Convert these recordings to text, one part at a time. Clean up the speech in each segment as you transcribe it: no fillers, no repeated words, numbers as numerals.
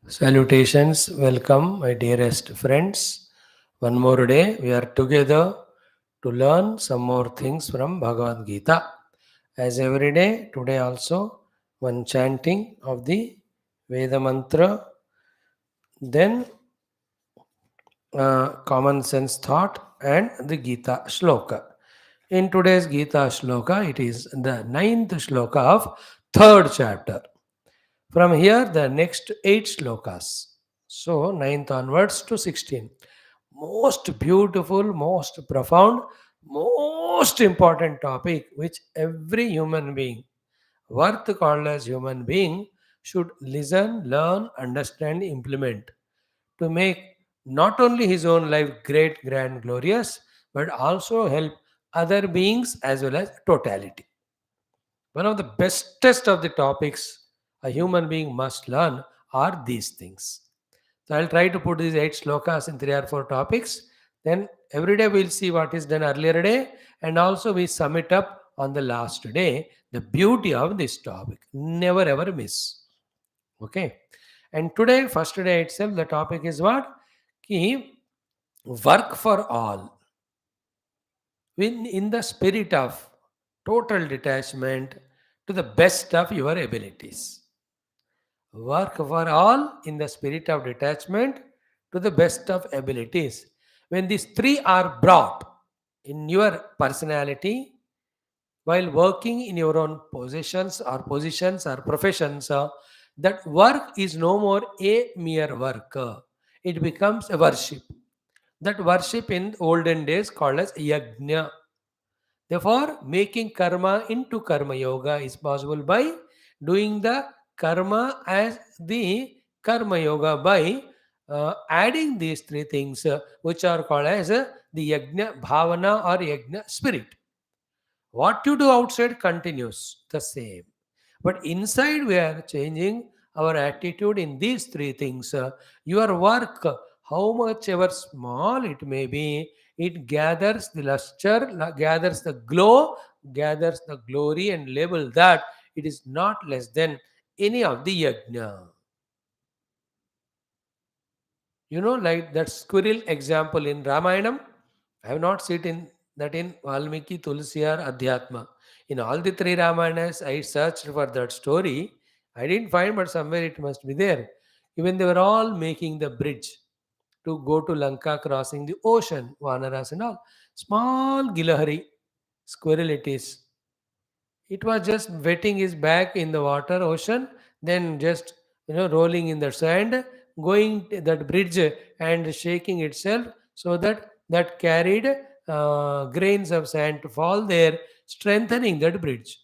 Salutations, welcome, my dearest friends. One more day, we are together to learn some more things from Bhagavad Gita. As every day, today also, one chanting of the Veda mantra, then common sense thought, and the Gita shloka. In today's Gita shloka, it is the ninth shloka of third chapter. From here, the next 8 shlokas. So, ninth onwards to 16. Most beautiful, most profound, most important topic which every human being, worth called as human being, should listen, learn, understand, implement to make not only his own life great, grand, glorious, but also help other beings as well as totality. One of the bestest of the topics a human being must learn are these things. So I'll try to put these 8 shlokas in 3 or 4 topics. Then every day we'll see what is done earlier day, and also we sum it up on the last day. The beauty of this topic. Never ever miss. Okay. And today, first day itself, the topic is what? Ki work for all. In the spirit of total detachment to the best of your abilities. Work for all in the spirit of detachment to the best of abilities. When these three are brought in your personality, while working in your own positions or professions, that work is no more a mere work. It becomes a worship. That worship in olden days called as yagna. Therefore, making karma into karma yoga is possible by doing the karma as the karma yoga by adding these three things, which are called as the yajna bhavana or yajna spirit. What you do outside continues the same. But inside, we are changing our attitude in these three things. Your work, how much ever small it may be, it gathers the luster, gathers the glow, gathers the glory, and label that it is not less than any of the yajna. Like that squirrel example in Ramayanam. I have not seen that in Valmiki, Tulsi, or Adhyatma. In all the three Ramayanas, I searched for that story. I didn't find, but somewhere it must be there. Even they were all making the bridge to go to Lanka, crossing the ocean, Vanaras and all. Small Gilahari squirrel it is. It was just wetting his back in the water, ocean, then just rolling in the sand, going to that bridge and shaking itself so that that carried grains of sand to fall there, strengthening that bridge.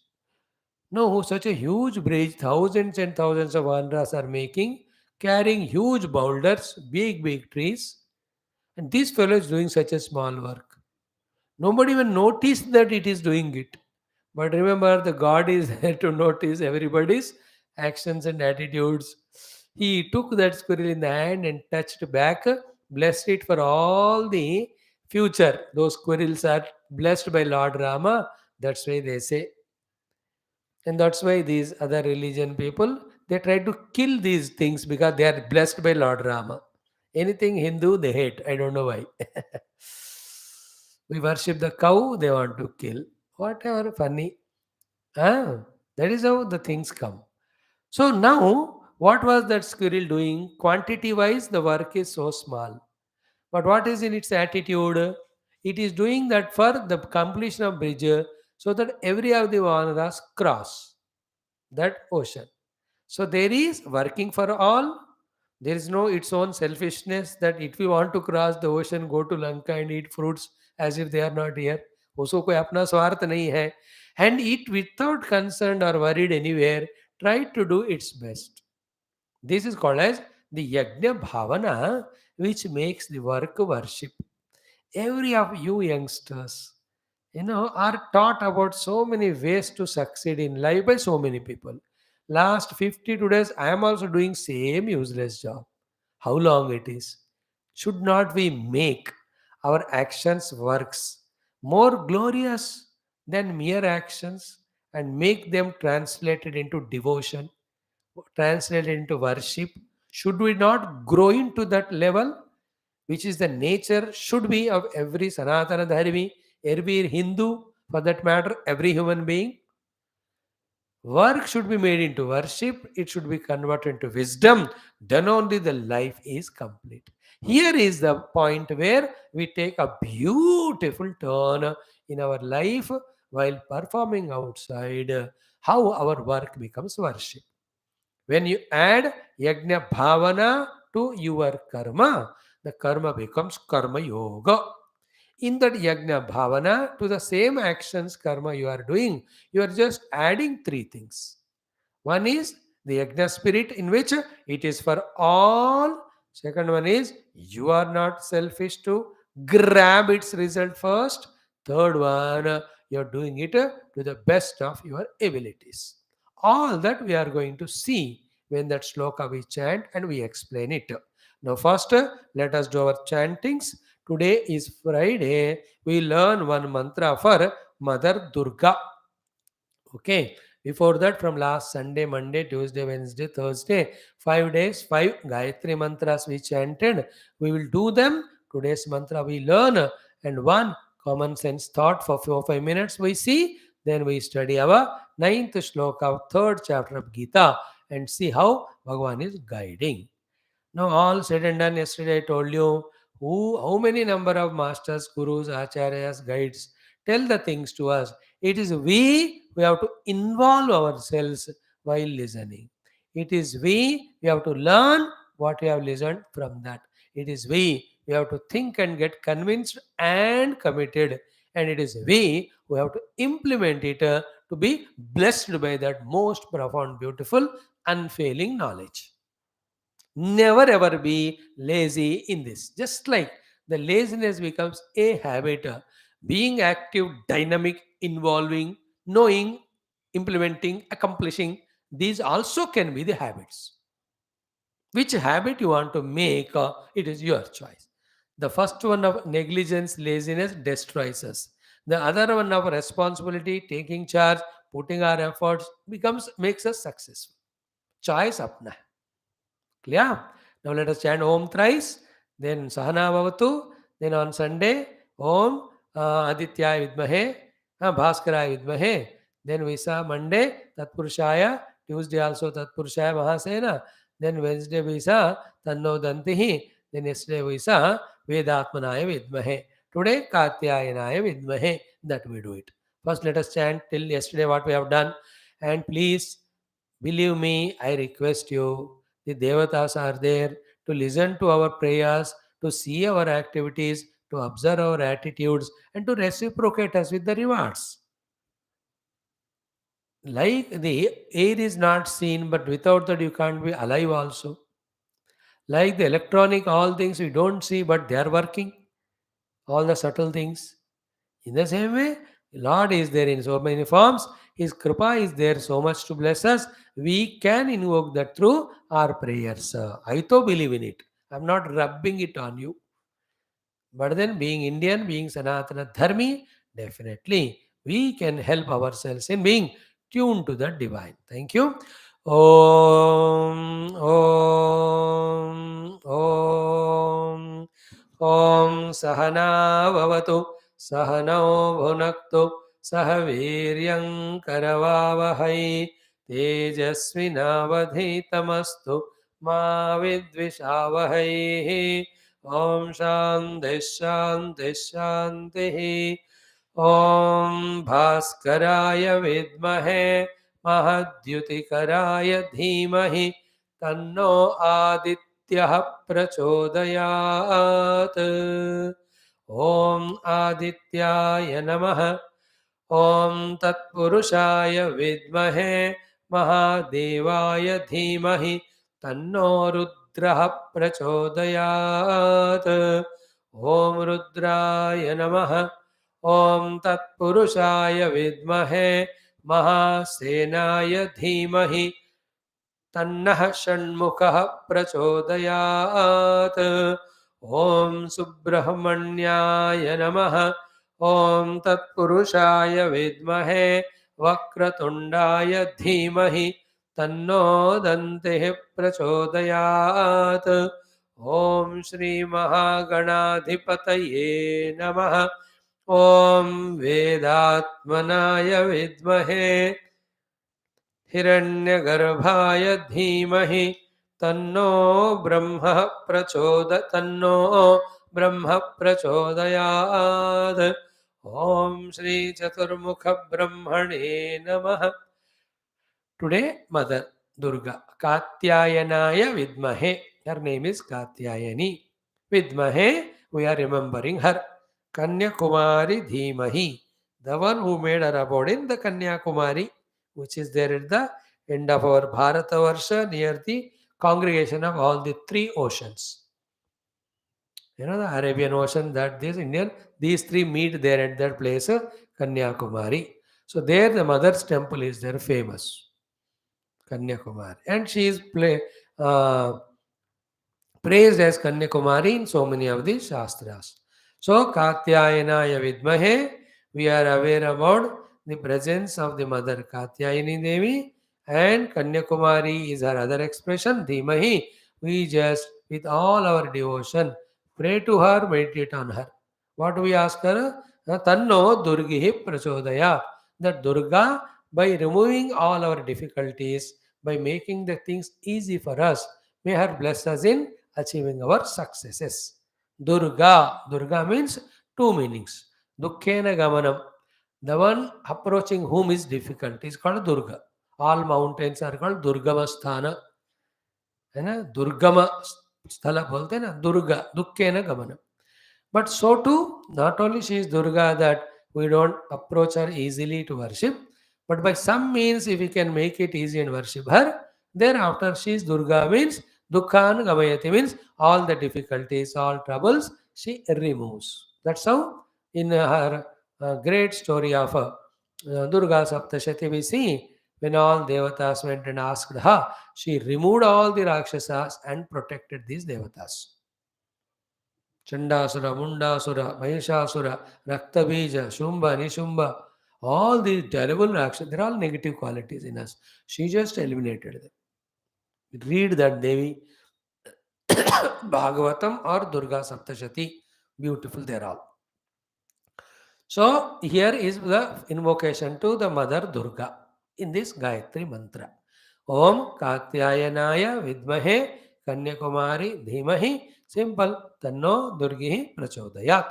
No, such a huge bridge, thousands and thousands of andras are making, carrying huge boulders, big, big trees, and this fellow is doing such a small work. Nobody even noticed that it is doing it. But remember, the God is there to notice everybody's actions and attitudes. He took that squirrel in the hand and touched back, blessed it for all the future. Those squirrels are blessed by Lord Rama. That's why they say. And that's why these other religion people, they try to kill these things because they are blessed by Lord Rama. Anything Hindu, they hate. I don't know why. We worship the cow, they want to kill. Whatever, funny. Ah, that is how the things come. So now, what was that squirrel doing? Quantity wise, the work is so small. But what is in its attitude? It is doing that for the completion of bridge so that every of the Vanaras cross that ocean. So there is working for all. There is no its own selfishness that if we want to cross the ocean, go to Lanka and eat fruits as if they are not here. उसको कोई अपना स्वार्थ नहीं है. And it without concern or worried anywhere, try to do its best. This is called as the Yajna Bhavana, which makes the work worship. Every of you youngsters, are taught about so many ways to succeed in life by so many people. Last 52 days, I am also doing same useless job. How long it is? Should not we make our actions works more glorious, than mere actions and make them translated into devotion, translated into worship? Should we not grow into that level, which is the nature should be of every Sanatana Dharmi, every Hindu, for that matter, every human being? Work should be made into worship, it should be converted into wisdom, then only the life is complete. Here is the point where we take a beautiful turn in our life while performing outside, how our work becomes worship. When you add yajna bhavana to your karma, the karma becomes karma yoga. In that yajna bhavana, to the same actions karma you are doing, you are just adding three things. One is the yajna spirit, in which it is for all. Second one is you are not selfish to grab its result first. Third one, you are doing it to the best of your abilities. All that we are going to see when that shloka we chant and we explain it. Now, first, let us do our chantings. Today is Friday. We learn one mantra for Mother Durga. Okay. Before that, from last Sunday, Monday, Tuesday, Wednesday, Thursday, 5 days, five Gayatri mantras we chanted. We will do them. Today's mantra we learn, and one common sense thought for 4 5 minutes we see. Then we study our ninth shloka of third chapter of Gita and see how Bhagavan is guiding. Now, all said and done, yesterday I told you how many number of masters, gurus, acharyas, guides tell the things to us. It is we who have to involve ourselves while listening. It is we have to learn what we have listened from that. It is we have to think and get convinced and committed. And it is we who have to implement it to be blessed by that most profound, beautiful, unfailing knowledge. Never ever be lazy in this. Just like the laziness becomes a habit, being active, dynamic, involving, knowing, implementing, accomplishing, these also can be the habits. Which habit you want to make, it is your choice. The first one of negligence, laziness destroys us. The other one of responsibility, taking charge, putting our efforts becomes makes us successful. Choice apna. Clear? Now let us chant Om thrice, then Sahana Bhavatu, then on Sunday, Om Adityaya Vidmahe, Bhaskaraya Vidmahe, then we saw Monday, Tatpurushaya, Tuesday also Tatpurushaya Mahasena, then Wednesday we saw Tanno Dantihi, then yesterday we saw Vedatmanaya Vidmahe. Today, Katyayanaya Vidmahe, that we do it. First, let us chant till yesterday what we have done, and please believe me, I request you, the Devatas are there to listen to our prayers, to see our activities, to observe our attitudes, and to reciprocate us with the rewards. Like the air is not seen, but without that you can't be alive also. Like the electronic, all things we don't see, but they are working, all the subtle things. In the same way, Lord is there in so many forms. His Kripa is there so much to bless us. We can invoke that through our prayers. I too believe in it. I'm not rubbing it on you. But then, being Indian, being Sanatana Dharmi, definitely we can help ourselves in being tuned to the divine. Thank you. Om, Om, Om. Om Sahana Bhavatu Sahano Bhunaktu Sahaviryam Karavavahai Tejasvinavadhitamastu Ma Vidvishavahai. Om Shanti Shanti Shanti. Om Bhaskaraya Vidmahe Mahadyutikaraya Dhimahi Tanno Adityah Prachodayat. Om Adityaya Namaha. Om Tatpurushaya Vidmahe Mahadevaya Dhimahi Tanno Rudraha Prachodayat. Om Rudraya Namaha. Om Tatpurushaya Vidmahe Mahasenaya Dhimahi Tannah Shanmukha Prachodayat. Om Subramanyaya Namaha. ॐ तत्पुरुषाय विद्महे वक्रतुण्डाय धीमहि तन्नो दन्तिः प्रचोदयात्। ॐ श्रीमहागणाधिपतये नमः। ॐ वेदात्मनाय विद्महे हिरण्यगर्भाय धीमहि तन्नो ब्रह्म प्रचोदयात्। ॐ श्रीचतुर्मुखब्रह्मणे नमः। Today, Mother Durga, Katyayanaya Vidmahe. Her name is Katyayani. Vidmahe, we are remembering her. Kanyakumari Dhimahi, the one who made her abode in the Kanyakumari, which is there at the end of our Bharatavarsha near the congregation of all the three oceans. You know, the Arabian Ocean, that this Indian, these three meet there at that place, Kanyakumari. So there the mother's temple is there, famous. Kanyakumari. And she is praised as Kanyakumari in so many of the Shastras. So, Katyayanaya Vidmahe, we are aware about the presence of the mother Katyayani Devi, and Kanyakumari is her other expression, Dhimahi. We just, with all our devotion, pray to her, meditate on her. What do we ask her? Tanno Durgihi Prachodaya. That Durga, by removing all our difficulties, by making the things easy for us, may her bless us in achieving our successes. Durga. Durga means two meanings. Dukkhena gamanam. The one approaching whom is difficult is called Durga. All mountains are called Durgama Sthana. है ना, दुर्गम स्थल बोलते हैं ना, Durga, दुखेन गमनम. But so too, not only she is Durga that we don't approach her easily to worship, but by some means, if we can make it easy and worship her, thereafter she is Durga means Dukhan Gamayati means all the difficulties, all troubles she removes. That's how in her great story of Durga Saptashati we see when all Devatas went and asked her, she removed all the Rakshasas and protected these Devatas. Chandasura, Mundasura, Mahishasura, Raktabija, Shumba, Nishumba, all these terrible Rakshas, they're all negative qualities in us. She just eliminated them. Read that Devi Bhagavatam or Durga Saptashati. Beautiful, they're all. So, here is the invocation to the Mother Durga in this Gayatri Mantra. Om Katyayanaya Vidmahe Kanyakumari Dhimahi. Simple. Tanno Durgihi Prachodayat.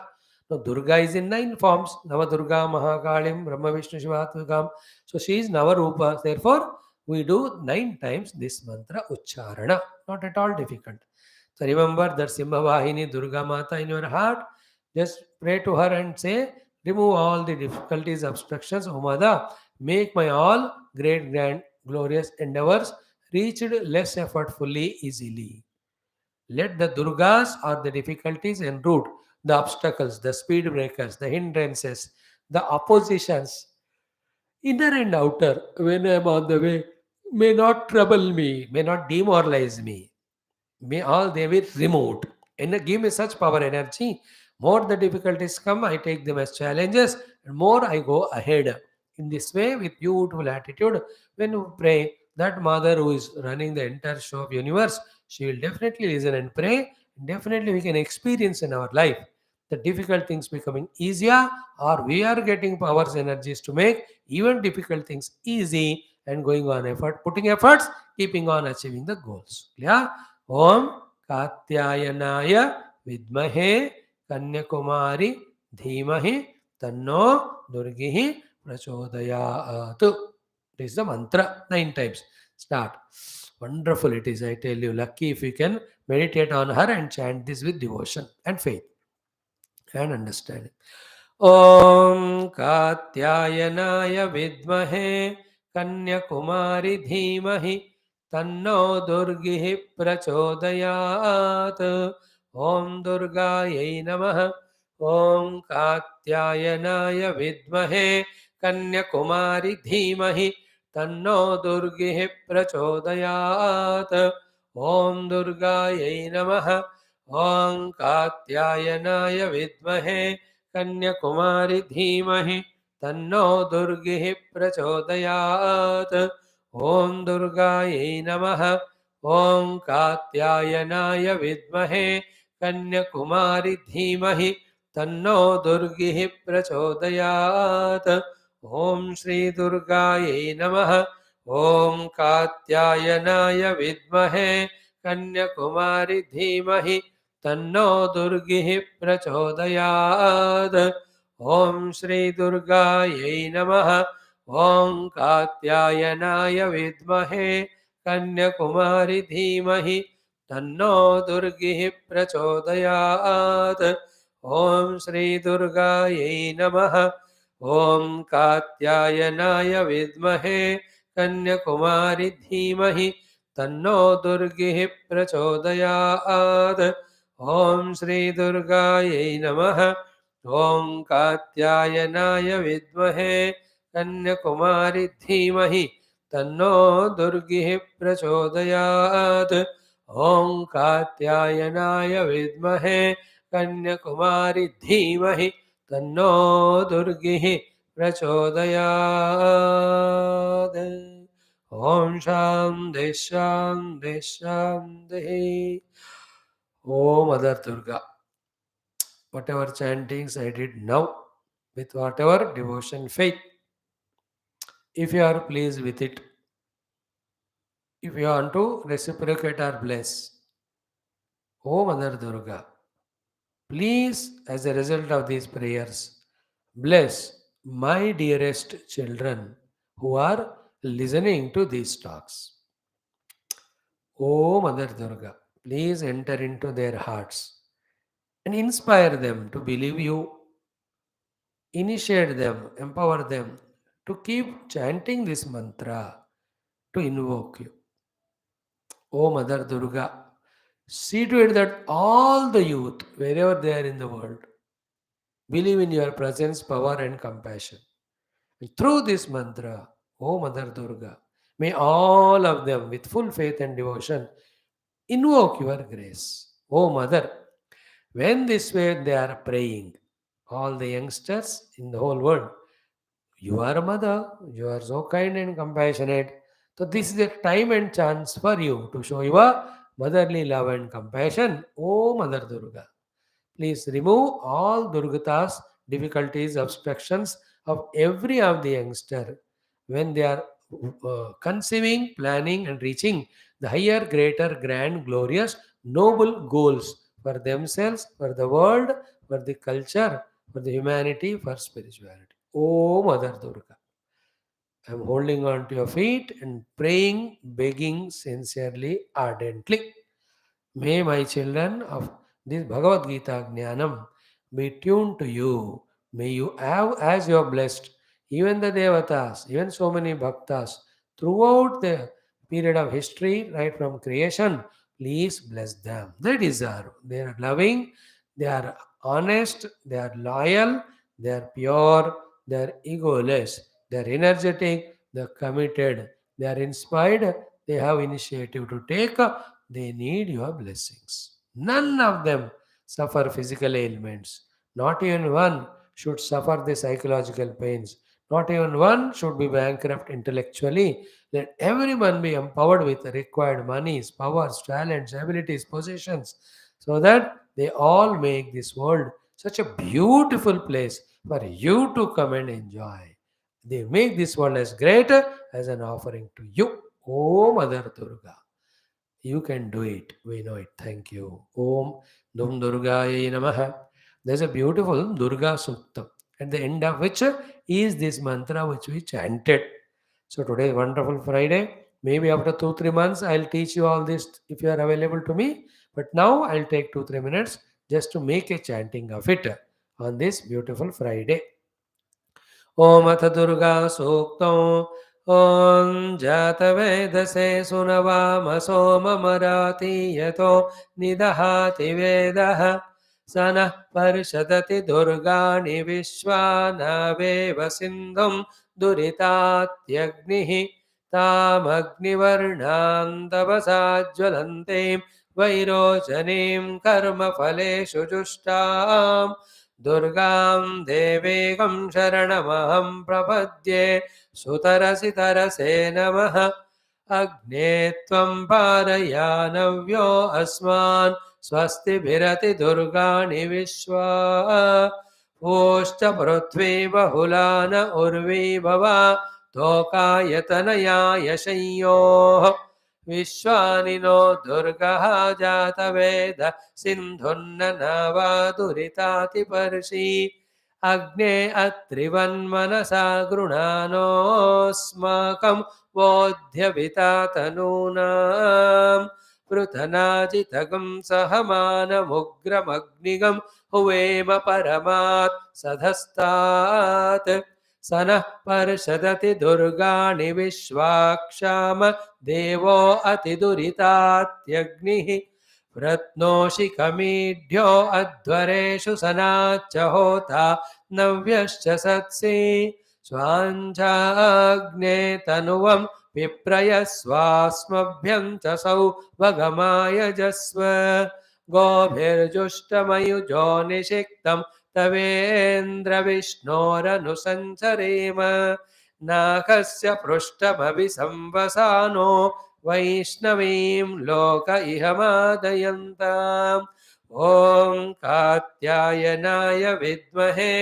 Now, Durga is in 9 forms. Nava Durga, Mahakalim, Brahma Vishnu Shivatvagam. So, she is Navarupa. Therefore, we do 9 times this mantra Ucharana. Not at all difficult. So, remember that Simbhavahini Durga Mata in your heart. Just pray to her and say, remove all the difficulties, obstructions, O Mother. Make my all great, grand, glorious endeavors reached less effortfully, easily. Let the Durgas or the difficulties en route, the obstacles, the speed breakers, the hindrances, the oppositions, inner and outer, when I am on the way, may not trouble me, may not demoralize me. May all they be removed. And give me such power energy. More the difficulties come, I take them as challenges, and more I go ahead. In this way, with beautiful attitude, when you pray, that mother who is running the entire show of universe, she will definitely listen and pray. Definitely we can experience in our life the difficult things becoming easier, or we are getting powers, energies to make even difficult things easy and going on effort, putting efforts, keeping on achieving the goals. Yeah. Om Katyayanaya Vidmahe Kanyakumari Dhimahi Tanno Durgihi Prachodayatu. This is the mantra 9 times. Start. Wonderful it is, I tell you. Lucky if you can meditate on her and chant this with devotion and faith and understanding. Om Katyayanaya Vidmahe Kanyakumari Dhimahi Tanno Durgihi Prachodayat. Om Durgayai Namaha. Om Katyayanaya Vidmahe Kanyakumari Dhimahi Tanno Durgihi Prachodayat. Om Durgayai Namaha. Om Katyayanaya Vidmahe Kanyakumari धीमहि तन्नो दुर्गिः प्रचोदयात्। ॐ दुर्गायै नमः। ॐ कात्यायनाय विद्महे कन्याकुमारी धीमहि तन्नो दुर्गिः प्रचोदयात्। ॐ श्री दुर्गायै नमः। ॐ कात्यायनाय विद्महे कन्याकुमारी धीमहि तन्नो दुर्गिः प्रचोदयात्। ॐ श्री दुर्गायै नमः। ॐ कात्यायनाय विद्महे कन्याकुमारी धीमहि तन्नो दुर्गिः प्रचोदयात्। ॐ श्री दुर्गायै नमः। ॐ कात्यायनाय विद्महे कन्याकुमारी धीमहि तन्नो दुर्गिः प्रचोदयात्। ॐ श्री दुर्गायै नमः। ॐ कात्यायनाय विद्महे कन्याकुमारी धीमहि तन्नो दुर्गिः प्रचोदयात्। ॐ कात्यायनाय विद्महे कन्याकुमारी धीमहि तन्नो दुर्गिः प्रचोदयात्। ॐ शान्तिः शान्तिः शान्तिः। Oh Mother Durga, whatever chantings I did now, with whatever devotion, faith, if you are pleased with it, if you want to reciprocate or bless, oh Mother Durga, please, as a result of these prayers, bless my dearest children who are listening to these talks. Oh Mother Durga, please enter into their hearts and inspire them to believe you, initiate them, empower them to keep chanting this mantra, to invoke you. O Mother Durga, see to it that all the youth, wherever they are in the world, believe in your presence, power, and compassion. And through this mantra, O Mother Durga, may all of them, with full faith and devotion, invoke your grace. O Mother, when this way they are praying, all the youngsters in the whole world, you are a mother, you are so kind and compassionate. So, this is a time and chance for you to show your motherly love and compassion, O Mother Durga. Please remove all Durgata's difficulties, obstructions of every of the youngster when they are conceiving, planning, and reaching the higher, greater, grand, glorious, noble goals for themselves, for the world, for the culture, for the humanity, for spirituality. Oh, Mother Durga, I am holding on to your feet and praying, begging sincerely, ardently. May my children of this Bhagavad Gita Jnanam be tuned to you. May you have, as you have blessed, even the Devatas, even so many Bhaktas, throughout the period of history, right from creation, please bless them. They deserve. They are loving, they are honest, they are loyal, they are pure, they are egoless, they are energetic, they are committed, they are inspired, they have initiative to take. They need your blessings. None of them suffer physical ailments. Not even one should suffer the psychological pains. Not even one should be bankrupt intellectually. Let everyone be empowered with the required monies, powers, talents, abilities, possessions, so that they all make this world such a beautiful place for you to come and enjoy. They make this world as great as an offering to you, O Mother Durga. You can do it. We know it. Thank you. Om Dum Durgaya Namaha. There's a beautiful Durga Sukta, at the end of which is this mantra which we chanted. So today, wonderful Friday. Maybe after 2-3 months, I'll teach you all this if you are available to me. But now I'll take 2-3 minutes just to make a chanting of it on this beautiful Friday. ॐ अथ दुर्गा सूक्तम् ॐ जातवेदसे सुनवाम सोममराति यतो निदहाति वेदः स नः पर्षदति दुर्गाणि विश्वानावेव सिन्धुं दुरितात्यग्निः तामग्निवर्णां तपसा ज्वलन्तीं वैरोचनीं कर्मफलेषु जुष्टाम् Durgam devegam sharanamaham prapadye sutarasi tarase namaha Agne tvam parayanavyo asman swasti bhirati durgani vishwa Oshta prithvi bahulana urvi bhava Tokayatanaya yashayo Vishwanino durgaha jataveda सिन्धुन्ननावादुरिताति पर्षि अग्ने अत्रिवन्मनसा गृणानोऽस्माकं बोध्यविता तनूनां पृथनाजितगं सहमानमुग्रमग्निगं हुवेम परमात् सधस्तात् स नः पर्षदति दुर्गाणि विश्वाक्षाम देवो अतिदुरितात्यग्निः रत्नोषि कमीढ्यो अध्वरेषु सनाच्च होता नव्यश्च सत्सि स्वाञ्चाग्ने तनुवं विप्रयस्वास्मभ्यं च सौ भगमायजस्व गोभिर्जुष्टमयुजो निषिक्तं तवेन्द्रविष्णोरनुसञ्चरेम नाकस्य पृष्ठमभिसंवसानो वैष्णवीं लोक इह मादयन्ताम् ॐ कात्यायनाय विद्महे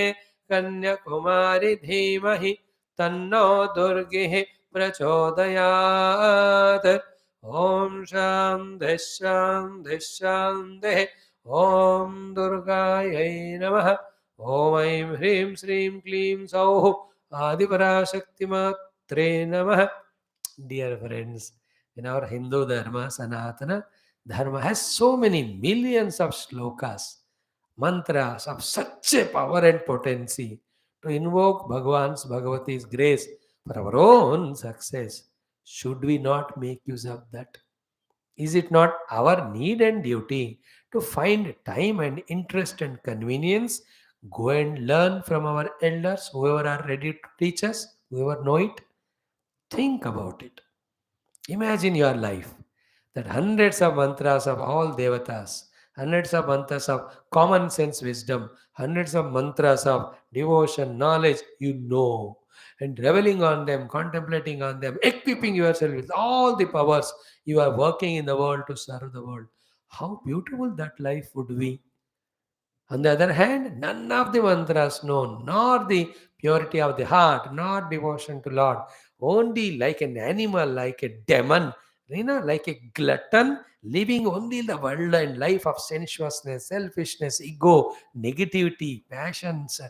कन्याकुमारि धीमहि तन्नो दुर्गिः प्रचोदयात् ॐ शान्तिः शान्तिः शान्तिः ॐ दुर्गायै नमः ॐ ऐं ह्रीं श्रीं क्लीं सौः आदिपराशक्तिमात्रे नमः. Dear friends, in our Hindu Dharma, Sanatana Dharma has so many millions of shlokas, mantras of such a power and potency to invoke Bhagwan's Bhagavati's grace for our own success. Should we not make use of that? Is it not our need and duty to find time and interest and convenience? Go and learn from our elders, whoever are ready to teach us, whoever know it. Think about it. Imagine your life that hundreds of mantras of all devatas, hundreds of mantras of common sense wisdom, hundreds of mantras of devotion, knowledge, and reveling on them, contemplating on them, equipping yourself with all the powers you are working in the world to serve the world. How beautiful that life would be. On the other hand, none of the mantras known, nor the purity of the heart, nor devotion to Lord. Only like an animal, like a demon, like a glutton, living only in the world and life of sensuousness, selfishness, ego, negativity, passions.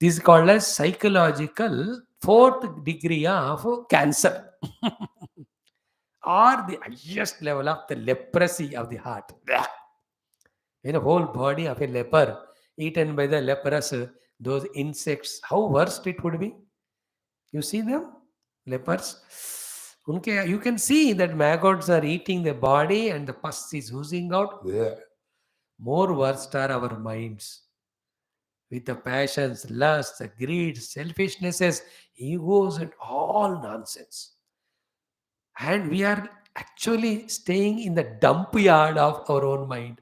This is called as psychological fourth degree of cancer, or the highest level of the leprosy of the heart. In the whole body of a leper eaten by the leprous, those insects, how worst it would be. You see them, lepers. You can see that maggots are eating the body and the pus is oozing out. Blech. More worst are our minds with the passions, lusts, greed, selfishnesses, egos, and all nonsense. And we are actually staying in the dump yard of our own mind.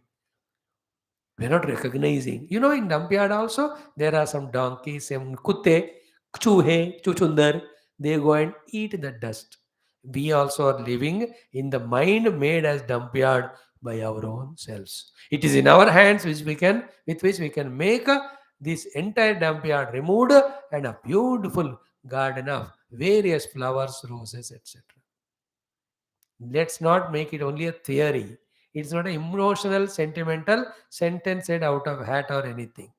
We're not recognizing. In dump yard also, there are some donkeys, some kutte, chuhe, chuchundar. They go and eat the dust. We also are living in the mind made as dump yard by our own selves. It is in our hands with which we can make this entire dump yard removed and a beautiful garden of various flowers, roses, etc. Let's not make it only a theory. It's not an emotional, sentimental sentence said out of hat or anything.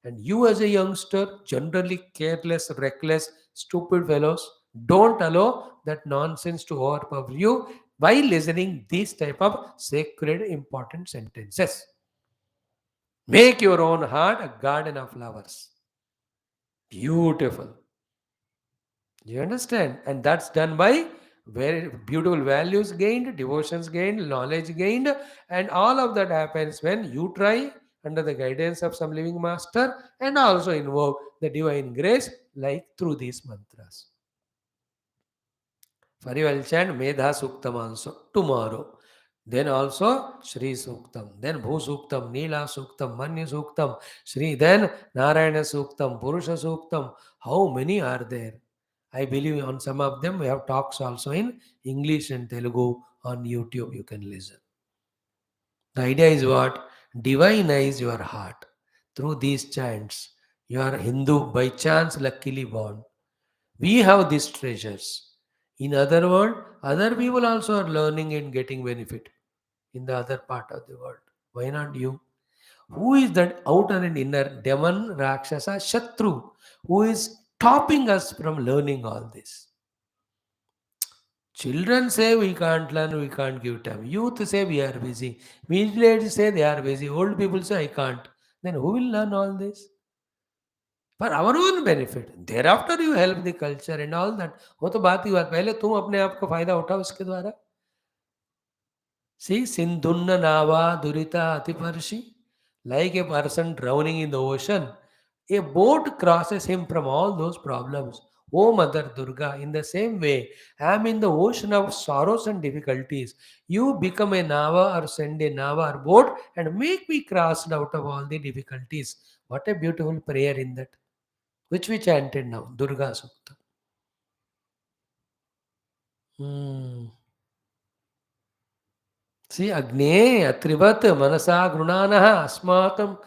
And you, as a youngster, generally careless, reckless, stupid fellows, don't allow that nonsense to overpower you by listening these type of sacred, important sentences. Make your own heart a garden of flowers. Beautiful. You understand? And that's done by very beautiful values gained, devotions gained, knowledge gained, and all of that happens when you try under the guidance of some living master and also invoke the divine grace like through these mantras. For you will chant Medha Suktam also tomorrow. Then also Shri Suktam, then Bhu Suktam, Neela Suktam, Manya Suktam, Shri, then Narayana Suktam, Purusha Suktam. How many are there? I believe on some of them we have talks also in English and Telugu on YouTube. You can listen. The idea is what? Divinize your heart through these chants. You are Hindu by chance, luckily born. We have these treasures. In other world, other people also are learning and getting benefit in the other part of the world. Why not you? Who is that outer and inner demon, Rakshasa, Shatru, who is stopping us from learning all this? Children say we can't learn, we can't give time. Youth say we are busy. Middle age say they are busy. Old people say I can't. Then who will learn all this? For our own benefit. Thereafter you help the culture and all that. वो तो बात ही बात, पहले तुम अपने आप को फायदा उठाओ इसके द्वारा. See, Sindhunna Nava Durita Atiparshi, like a person drowning in the ocean, a boat crosses him from all those problems. Oh Mother Durga, in the same way, I am in the ocean of sorrows and difficulties. You become a Nava or send a Nava or boat and make me crossed out of all the difficulties. What a beautiful prayer in that, which we chanted now, Durga Sukta. Hmm. See, Agne, Atrivat, Manasa, Grunanaha, Asmatam.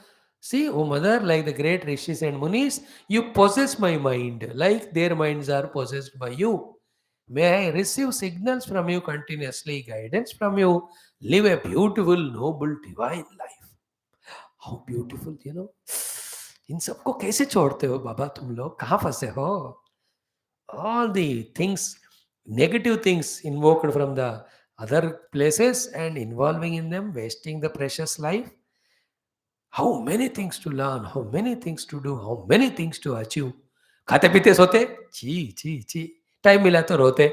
See, O mother, like the great rishis and munis, you possess my mind, like their minds are possessed by you. May I receive signals from you continuously, guidance from you, live a beautiful, noble, divine life. How beautiful, you know. इन सबको कैसे छोड़ते हो बाबा तुम लोग कहाँ फंसे हो all the things, negative things invoked from the other places and involving in them, wasting the precious life. How many things to learn, how many things to do, how many things to achieve. खाते पीते सोते ची ची ची time मिला तो रोते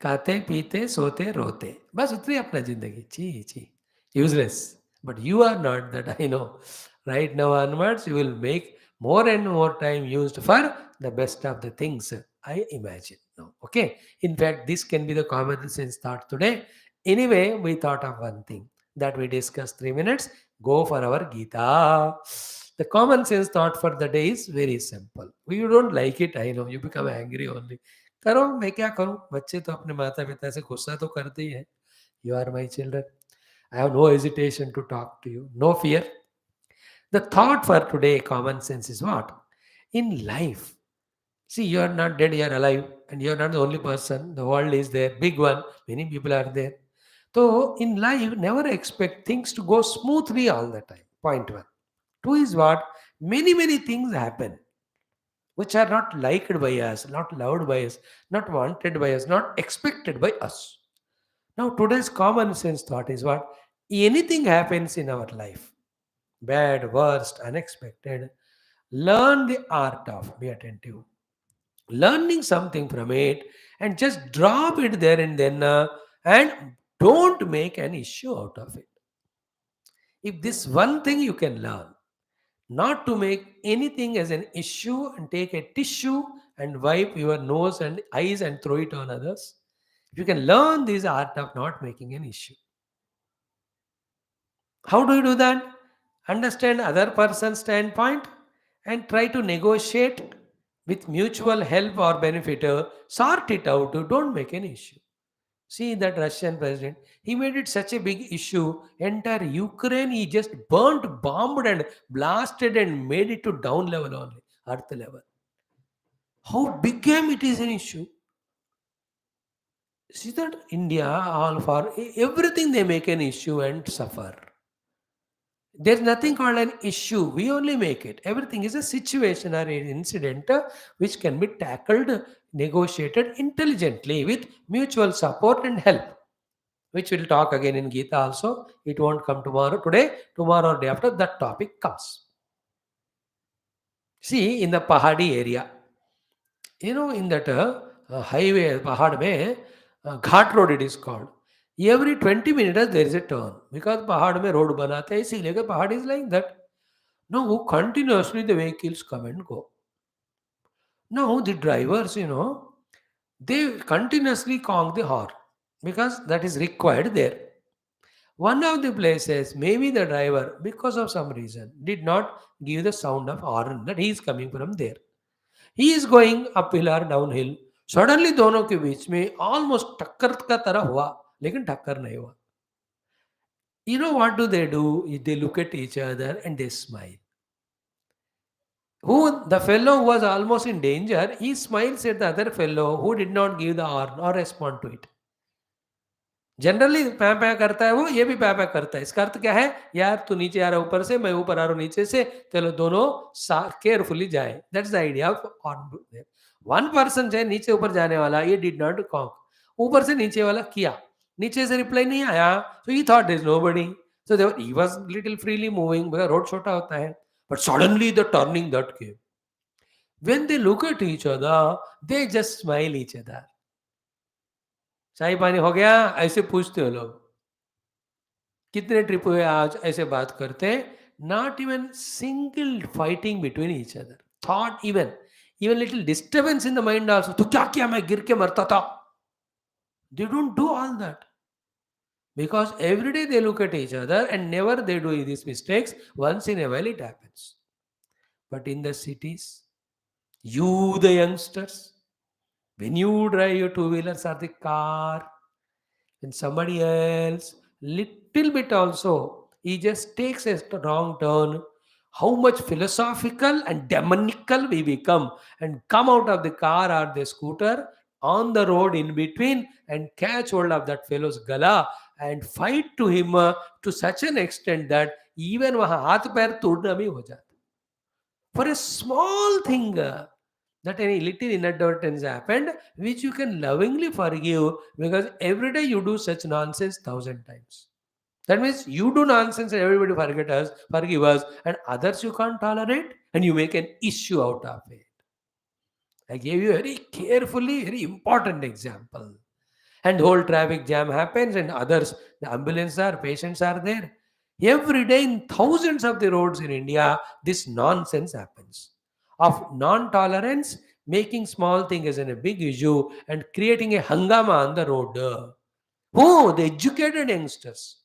खाते पीते सोते रोते बस उतनी अपना जिंदगी ची ची useless. But you are not that, I know. Right now onwards you will make more and more time used for the best of the things, I imagine now. Okay, in fact this can be the common sense thought today. Anyway, we thought of one thing that we discussed 3 minutes. Go for our Geeta. The common sense thought for the day is very simple. You don't like it, I know, you become angry only. करो मैं क्या करूं, बच्चे तो अपने माता पिता से गुस्सा तो करते ही हैं. You are my children. I have no hesitation to talk to you, no fear. The thought for today, common sense, is what? In life, see, you are not dead, you are alive, and you are not the only person. The world is there, big one, many people are there. So, in life, never expect things to go smoothly all the time. Point one. Two is what? Many things happen which are not liked by us, not loved by us, not wanted by us, not expected by us. Now, today's common sense thought is what? Anything happens in our life, bad, worst, unexpected, learn the art of, be attentive, learning something from it, and just drop it there and then, and don't make an issue out of it. If this one thing you can learn, not to make anything as an issue and take a tissue and wipe your nose and eyes and throw it on others. If you can learn this art of not making an issue. How do you do that? Understand other person's standpoint and try to negotiate with mutual help or benefit. Sort it out. Don't make an issue. See that Russian president, he made it such a big issue. Entire Ukraine, he just burnt, bombed, and blasted and made it to down level only, earth level. How became it is an issue? See that India, all for everything they make an issue and suffer. There's nothing called an issue. We only make it. Everything is a situation or an incident which can be tackled, negotiated intelligently with mutual support and help, which we'll talk again in Geeta also. It won't come tomorrow, today, tomorrow or day after that topic comes. See, in the Pahadi area, in that highway, Pahad mein, Ghat road it is called. Every 20 minutes there is a turn because Pahad mein road banate hai, इसीलिए Pahad is like that. Now, continuously the vehicles come and go. Now, the drivers, they continuously conk the horn. because that is required there. One of the places, maybe the driver, because of some reason, did not give the sound of horn that he is coming from there. He is going uphill or downhill. Suddenly दोनों के बीच में almost टक्कर का तरह हुआ, लेकिन टक्कर नहीं हुआ. You know what do? They look at each other and they smile. Who the fellow who was almost in danger, he smiles at the other fellow who did not give the horn or respond to it. Generally पै पै करता है वो, ये भी पै पै करता है. इसका अर्थ क्या है? यार तू नीचे आ रहा है ऊपर से, मैं ऊपर आ रहा हूँ नीचे से, चलो दोनों केयरफुली जाए. That's the idea of horn. One person जो है नीचे ऊपर जाने वाला, ये डिड नॉट कॉन्क. ऊपर से नीचे वाला किया, नीचे से रिप्लाई नहीं आया, so he thought there is nobody. So there he was little freely moving, because road छोटा होता है. But suddenly the turning that came. When they look at each other, they just smile each other. चाय पानी हो गया, ऐसे पूछते हो लोग. कितने ट्रिप हुए आज, ऐसे बात करते हैं. Not even single fighting between each other. Thought even little disturbance in the mind also. तो क्या किया, मैं गिर के मरता था. They don't do all that because every day they look at each other and never they do these mistakes. Once in a while it happens. But in the cities, you the youngsters, when you drive your two wheelers or the car, and somebody else little bit also he just takes a wrong turn, how much philosophical and demonical we become, and come out of the car or the scooter on the road in between and catch hold of that fellow's gala and fight to him to such an extent that even वहां हाथ पैर तोड़ना भी हो जाता for a small thing, that any little inadvertence happened, which you can lovingly forgive because every day you do such nonsense 1,000 times. That means you do nonsense and everybody forgive us, and others you can't tolerate, and you make an issue out of it. I gave you a very carefully, very important example. And whole traffic jam happens, and others, the ambulance are, patients are there. Every day in thousands of the roads in India, this nonsense happens. Of non-tolerance, making small thing as a big issue and creating a hangama on the road. Who? The educated youngsters.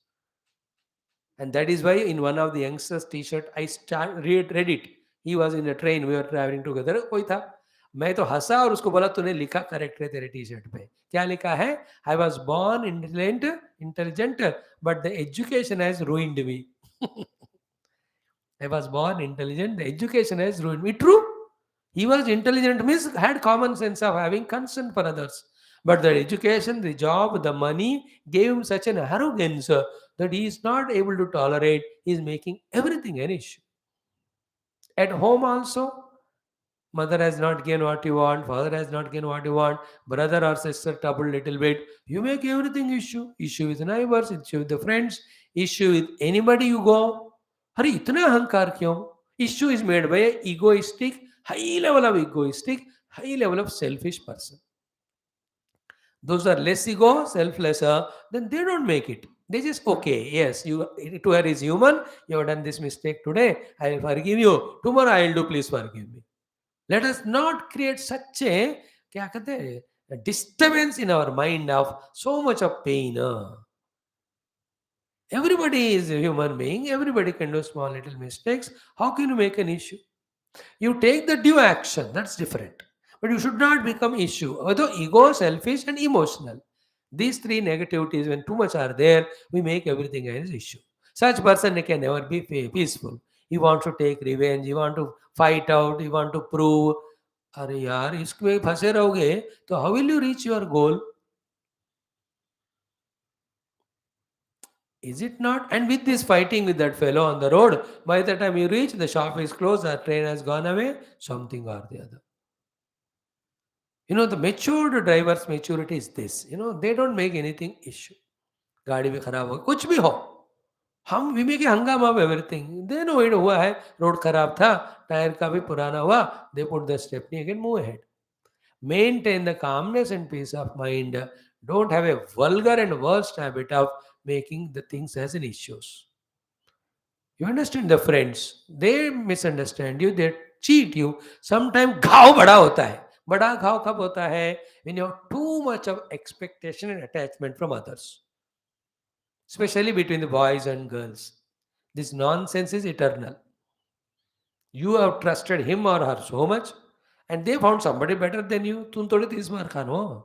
And that is why in one of the youngsters t-shirt, read it. He was in a train, we were traveling together. कोई था, मैं तो हंसा और उसको बोला तूने लिखा correct है तेरे टी शर्ट पे. क्या लिखा है? I was born intelligent but the education has ruined me. I was born intelligent, the education has ruined me. True. He was intelligent, means had common sense of having concern for others. But the education, the job, the money gave him such an arrogance that he is not able to tolerate. He is making everything an issue. At home also, mother has not given what you want, father has not given what you want, brother or sister trouble little bit. You make everything issue. Issue with neighbors, issue with the friends, issue with anybody you go. अरे इतना अहंकार क्यों? Issue is made by a egoistic, high level of egoistic, high level of selfish person. Those are less ego, selfless, then they don't make it. They just, okay, yes, you to her is human, you have done this mistake today, I will forgive you. Tomorrow I will do, please forgive me. Let us not create such a क्या कहते हैं, a disturbance in our mind of so much of pain. Everybody is a human being. Everybody can do small little mistakes. How can you make an issue? You take the due action. That's different. But you should not become issue. Although ego, selfish, and emotional. These three negativities, when too much are there, we make everything an issue. Such person can never be peaceful. He wants to take revenge. He wants to fight out. He wants to prove. अरे यार इसमें फंसे रहोगे तो how will you reach your goal? Is it not? And with this fighting with that fellow on the road, by the time you reach, the shop is closed, the train has gone away, something or the other. The matured driver's maturity is this. They don't make anything issue. गाड़ी भी खराब हो, कुछ भी हो, हम we make हंगामा of everything. They know it हुआ है, रोड खराब था, टायर का भी पुराना हुआ, they put the stepney again, move ahead. Maintain the calmness and peace of mind. Don't have a vulgar and worst habit of making the things as an issues. You understand? The friends, they misunderstand you, they cheat you. Sometimes घाव बड़ा होता है, बड़ा घाव कब होता है? When you have too much of expectation and attachment from others, especially between the boys and girls. This nonsense is eternal. You have trusted him or her so much, and they found somebody better than you. तुम थोड़ी 30 मार खानो.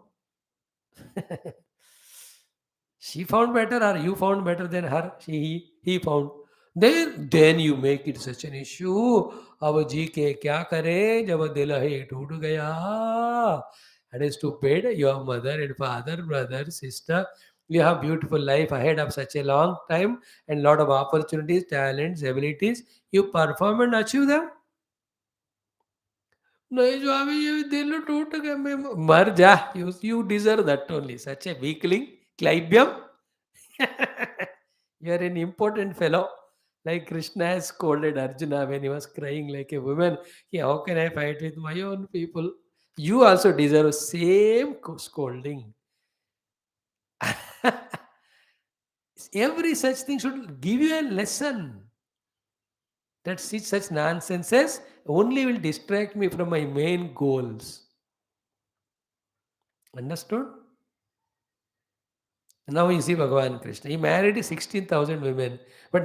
She found better or you found better than her. He found. Then you make it such an issue. अब जी के क्या करें जब दिल ही टूट गया. And is stupid. Your mother and father, brother, sister. You have beautiful life ahead of such a long time and lot of opportunities, talents, abilities. You perform and achieve them. नहीं जो अभी ये दिल टूट गया मैं मर जा. You deserve that only. Such a weakling, Clybium. You are an important fellow. Like Krishna has scolded Arjuna when he was crying like a woman. How can I fight with my own people? You also deserve same scolding. Every such thing should give you a lesson. That such nonsenses only will distract me from my main goals. Understood? Now you see Bhagavan Krishna. He married 16,000 women, but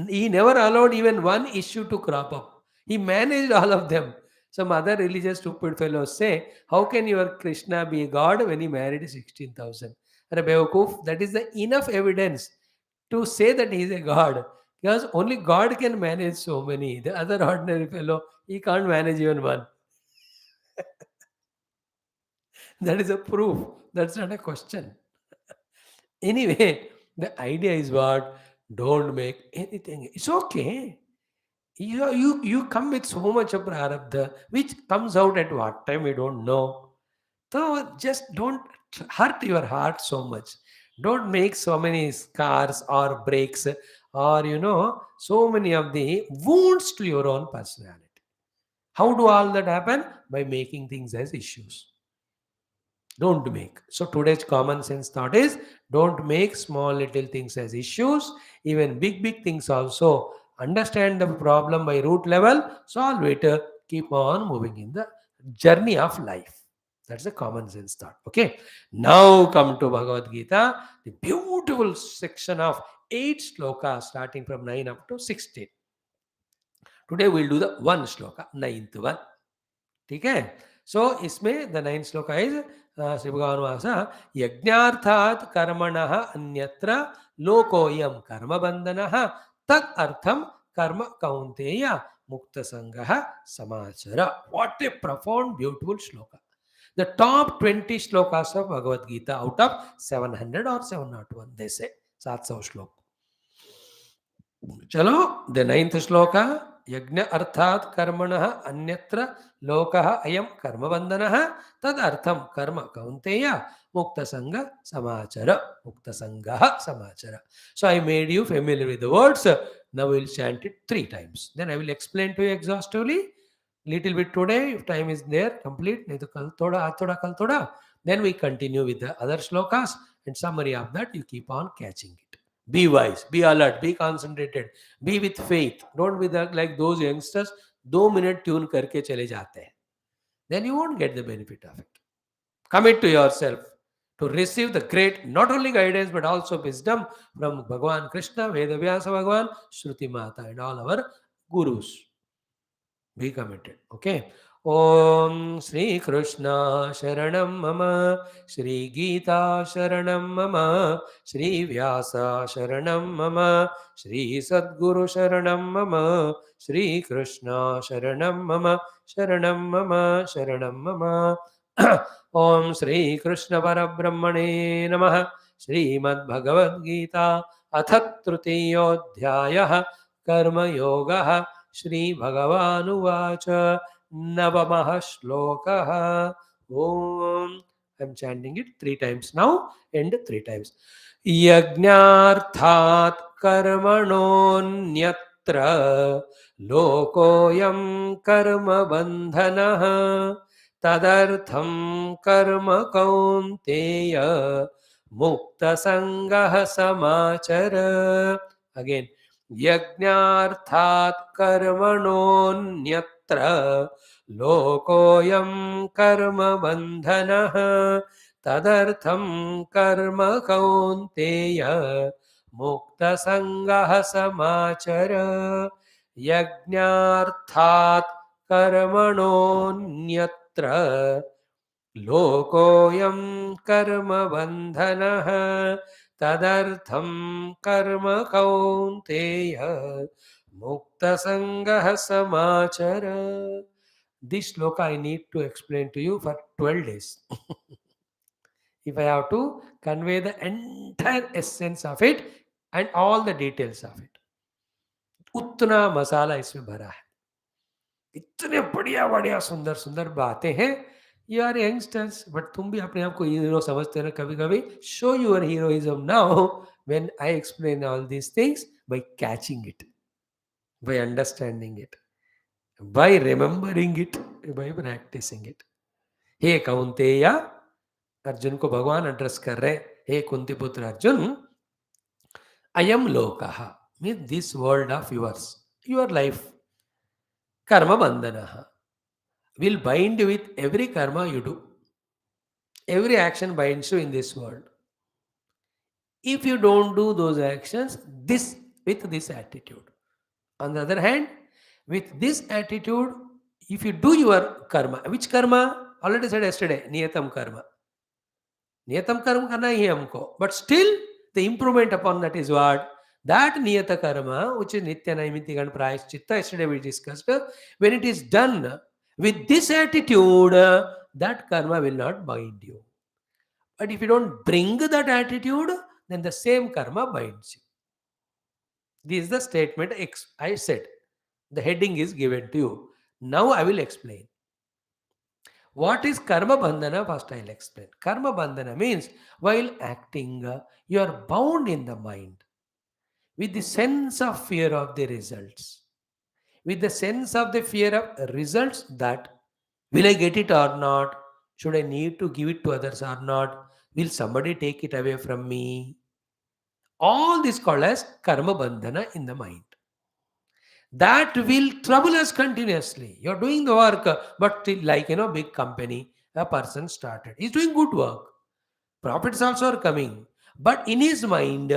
he never allowed even one issue to crop up. He managed all of them. Some other religious stupid fellows say, how can your Krishna be a god when he married 16,000? Are Bewakoof, that is the enough evidence to say that he is a god. Because only God can manage so many. The other ordinary fellow, he can't manage even one. That is a proof. That's not a question. Anyway, the idea is what? Don't make anything. It's okay. You come with so much of prarabdha, which comes out at what time we don't know. So just don't hurt your heart so much. Don't make so many scars or breaks or so many of the wounds to your own personality. How do all that happen? By making things as issues. Don't make. So today's common sense thought is don't make small little things as issues. Even big things also. Understand the problem by root level, solve it, keep on moving in the journey of life. That's the common sense thought. Okay. Now come to Bhagavad Gita, the beautiful section of 8 shlokas starting from 9 up to 16. Today we'll do the one shloka, ninth one. ठीक है. सो इसमें the 9th श्लोक is Shri भगवान वास यज्ञार्थात् कर्मणः अन्यत्र लोकोयम कर्म बंधनः तद अर्थम कर्म कौन्तेय मुक्त संगः समाचर. What a profound beautiful shloka. The top 20 shlokas of Bhagavad Gita out of 700 or 701, they say 700 श्लोक. चलो द 9th श्लोक. यज्ञ अर्थात कर्मणः अन्यत्र लोकः अयम कर्म बंधनः तद अर्थम कर्म कौन्तेय मुक्त संग समाचर. मुक्त संगः समाचर. So I made you familiar with the words. Now we will chant it 3 times. Then I will explain to you exhaustively. Little bit today, if time is there, complete. नहीं तो कल थोड़ा, आज थोड़ा, कल थोड़ा. Then we continue with the other shlokas and summary of that. You keep on catching it. Be wise, be alert, be concentrated, be with faith. Don't be like those youngsters 2 minute tune करके चले जाते हैं. Then you won't get the benefit of it. Commit to yourself to receive the great not only guidance but also wisdom from Bhagavan Krishna, Vedavyasa Bhagavan, Shruti Mata and all our gurus. Be committed. Okay. Om Shri Krishna Sharanam Mama, Shri Geeta Sharanam Mama, Shri Vyasa Sharanam Mama, Shri Sadguru Sharanam Mama, Shri Krishna Sharanam Mama, Sharanam Mama, Sharanam Mama. Om Shri Krishna Parabrahmane Namaha, Srimad Bhagavad Gita, Athat Trutiyodhyayah, Karma Yogaha, Shri Bhagavanuvacha. Navamah Shlokaha. Om. I'm chanting it 3 times now and 3 times. Yajnarthat karmanonyatra lokoyam karma bandhanah tadartham karma kaunteya mukta sangah samachara. Again. Yajnarthat karmanonyatra लोकोऽयं कर्म बन्धनः तदर्थं कर्म कौन्तेय मुक्तसङ्गः समाचर यज्ञार्थात् कर्मणोऽन्यत्र लोकोऽयं कर्म बन्धनः तदर्थं कर्म कौन्तेय मुक्तसङ्गः समाचर. This shloka I need to explain to you for 12 days. If I have to convey the entire essence of it and all the details of it. उतना मसाला इसमें भरा है. इतने बढ़िया बढ़िया सुंदर सुंदर बातें हैं. यू आर यंगस्टर्स बट तुम भी अपने आप को हीरो समझते हो ना कभी कभी. Show your heroism now when I explain all these things by catching it, by understanding it, by remembering it, by practicing it. हे कौंतेय, अर्जुन को भगवान एड्रेस कर रहे. हे कुंती पुत्र अर्जुन, अयम लोकः means this world of yours, your life, कर्म बंधनः will bind you with every karma you do. Every action binds you in this world. If you don't do those actions, this with this attitude. On the other hand, with this attitude, if you do your karma, which karma? Already said yesterday, niyatam karma. Niyatam karma karna hi hai humko. But still, the improvement upon that is what? That niyata karma, which is nitya naimiti and prayaschitta, yesterday we discussed, when it is done with this attitude, that karma will not bind you. But if you don't bring that attitude, then the same karma binds you. This is the statement I said. The heading is given to you. Now I will explain. What is karma bandhana? First I will explain. Karma bandhana means while acting, you are bound in the mind with the sense of fear of the results. With the sense of the fear of results, that will I get it or not? Should I need to give it to others or not? Will somebody take it away from me? All this called as karma bandhana in the mind. That will trouble us continuously. You're doing the work, but like big company, a person started. He's doing good work. Profits also are coming. But in his mind,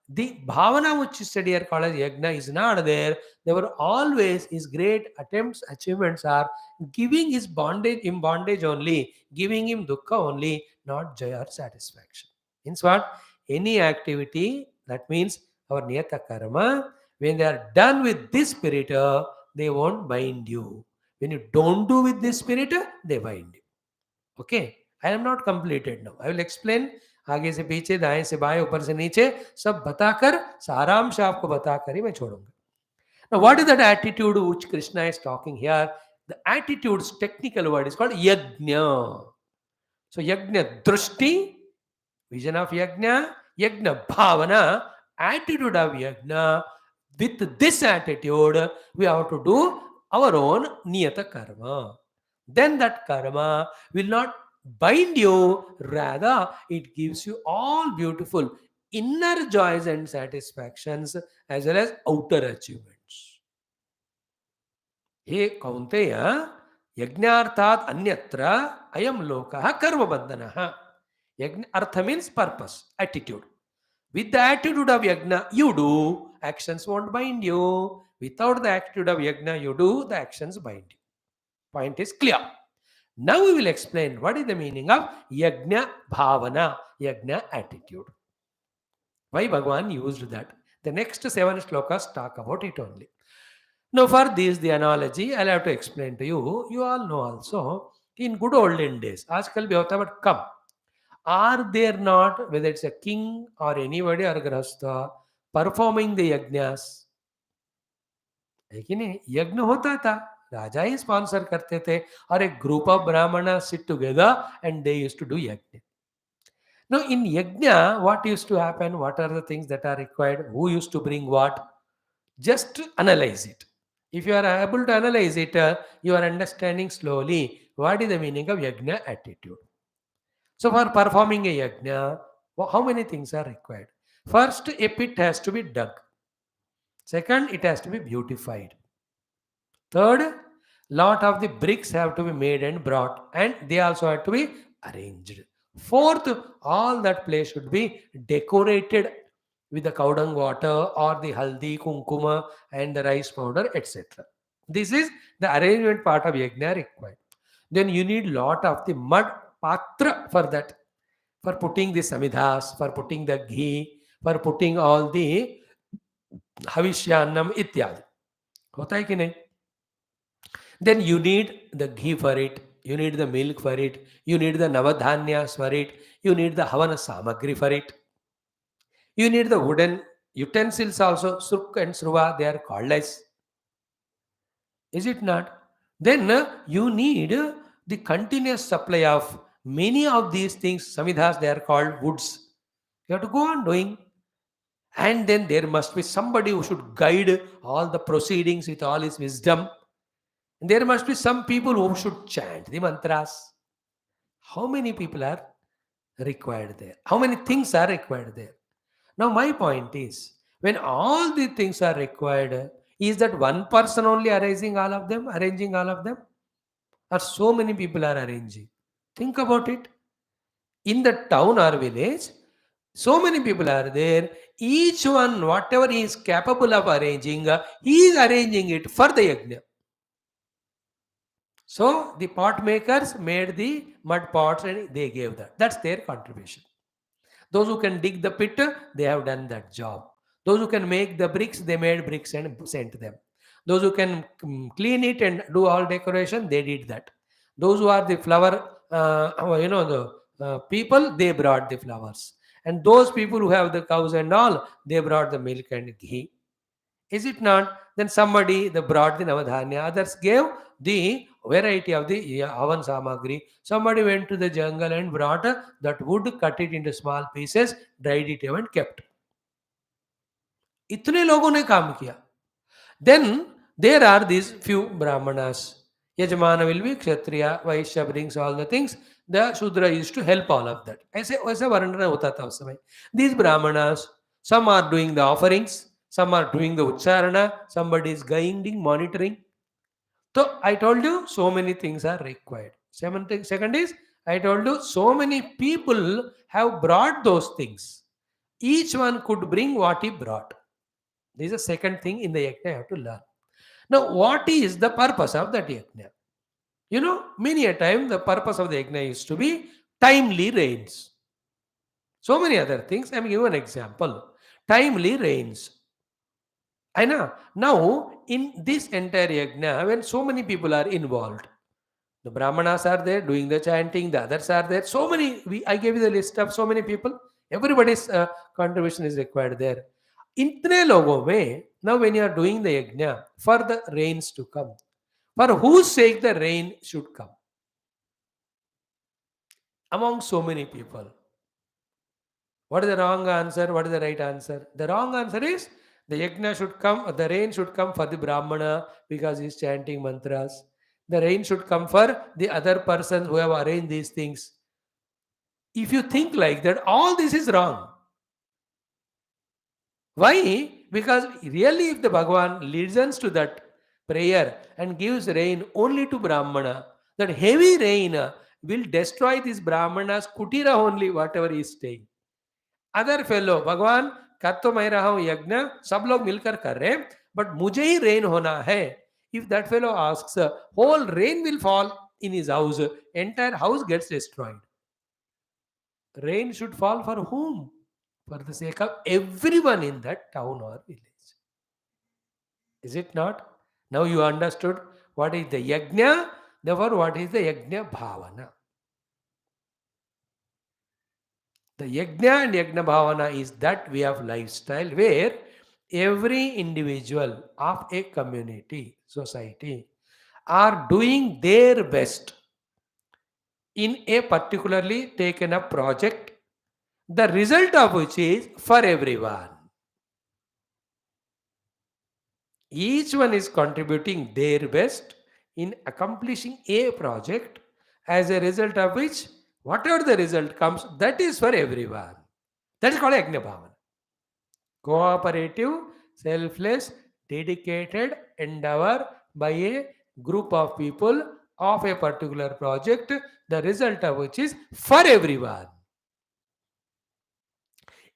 the bhavana which you study here called as yagna is not there. There were always his great attempts, achievements are giving his bondage in bondage only, giving him dukkha only, not joy or satisfaction. Means what? Any activity, that means our niyata karma, when they are done with this spirit, they won't bind you. When you don't do with this spirit, they bind you. Okay, I am not completed now. I will explain आगे से पीछे, दाएं से बाएं, ऊपर से नीचे सब बताकर सारांश आपको बताकर ही मैं छोड़ूंगा. Now, what is that attitude which Krishna is talking here? The attitude's technical word is called yajna. So, yajna drushti, vision of yajna, yajna bhavana, attitude of yajna. With this attitude, we have to do our own niyata karma. Then that karma will not bind you, rather it gives you all beautiful inner joys and satisfactions as well as outer achievements. He kaunteya yajnarthat anyatra ayam lokah karma bandhanaha. Yajna artha means purpose, attitude. With the attitude of yajna, you do, actions won't bind you. Without the attitude of yajna, you do, the actions bind you. Point is clear. Now we will explain what is the meaning of yajna bhavana, yajna attitude. Why Bhagavan used that? The next 7 shlokas talk about it only. Now for this, the analogy, I'll have to explain to you. You all know also, in good olden days, aajkal bhi hota, but come. Are there not, whether it's a king or anybody or grahastha, performing the yajnas? है कि नहीं? यज्ञ होता था, राजा ही sponsor करते थे, और एक group of Brahmin sit together and they used to do yajna. Now in yajna, what used to happen? What are the things that are required? Who used to bring what? Just analyze it. If you are able to analyze it, you are understanding slowly what is the meaning of yajna attitude. So for performing a yajna, how many things are required? First, a pit has to be dug. Second, it has to be beautified. Third, Lot of the bricks have to be made and brought, and they also have to be arranged. Fourth, all that place should be decorated with the cow dung water or the haldi, kunkuma, and the rice powder, etc. This is the arrangement part of yajna required. Then you need lot of the mud patra for that, for putting the samidhas, for putting the ghee, for putting all the हविष्यान्नम इत्यादि होता है कि नहीं. Then you need the ghee for it, you need the milk for it, you need the navadhanyas for it, you need the havana samagri for it, you need the wooden utensils also, sruk and sruva, they are called as, is it not? Then you need the continuous supply of many of these things, samidhas, they are called woods. You have to go on doing. And then there must be somebody who should guide all the proceedings with all his wisdom. And there must be some people who should chant the mantras. How many people are required there? How many things are required there? Now, my point is, when all the things are required, is that one person only arranging all of them, or so many people are arranging? Think about it. In the town or village, so many people are there. Each one, whatever he is capable of arranging, he is arranging it for the yajna. So the pot makers made the mud pots and they gave that. That's their contribution. Those who can dig the pit, they have done that job. Those who can make the bricks, they made bricks and sent them. Those who can clean it and do all decoration, they did that. Those who are the flower, the people, they brought the flowers. And those people who have the cows and all, they brought the milk and ghee. Is it not? Then somebody they brought the navadhanya, others gave the variety of the avan samagri. Somebody went to the jungle and brought that wood, cut it into small pieces, dried it and kept. इतने लोगों ने काम किया. Then there are these few brahmanas. Yajamana will be kshatriya, Vaishya brings all the things. The Shudra used to help all of that. ऐसे वैसा वर्णन होता था उस समय. These brahmanas, some are doing the offerings, some are doing the ucharana, somebody is guiding, monitoring. So I told you so many things are required. Second is, I told you so many people have brought those things. Each one could bring what he brought. This is the second thing in the yajna you have to learn. Now, what is the purpose of that yajna? You know, many a time the purpose of the yajna is to be timely rains. So many other things. I am giving an example. Timely rains. I know. Now, in this entire yajna, when so many people are involved, the brahmanas are there doing the chanting, the others are there. So many, I gave you the list of so many people. Everybody's contribution is required there. इतने लोगों में, now when you are doing the yajna, for the rains to come, for whose sake the rain should come? Among so many people. What is the wrong answer? What is the right answer? The wrong answer is the yajna should come, the rain should come for the brahmana because he is chanting mantras. The rain should come for the other persons who have arranged these things. If you think like that, all this is wrong. Why? Because really, if the Bhagavan listens to that prayer and gives rain only to Brahmana, that heavy rain will destroy this Brahmana's kutira only, whatever he is staying. Other fellow, भगवान कर तो मैं रहा हूं यज्ञ, सब लोग मिलकर कर रहे हैं, but मुझे ही rain होना है. If that fellow asks, whole rain will fall in his house, entire house gets destroyed. Rain should fall for whom? For the sake of everyone in that town or village. Is it not? Now you understood what is the yajna, therefore what is the yajna bhavana. The yajna and yajna bhavana is that way of lifestyle where every individual of a community, society, are doing their best in a particularly taken up project, the result of which is for everyone. Each one is contributing their best in accomplishing a project, as a result of which, whatever the result comes, that is for everyone. That is called Yajna Bhavana. Cooperative, selfless, dedicated endeavor by a group of people of a particular project, the result of which is for everyone.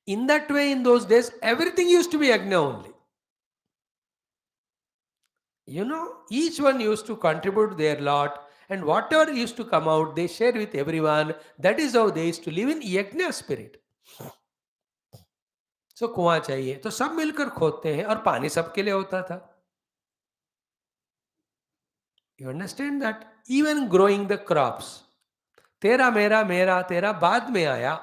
In that way, in those days, everything used to be yajna only. Each one used to contribute their lot, and whatever used to come out, they share with everyone. That is how they used to live in yajna spirit. सो कुआं चाहिए तो सब मिलकर खोदते हैं और पानी सबके लिए होता था. You understand that. Even growing the crops, तेरा मेरा मेरा तेरा बाद में आया.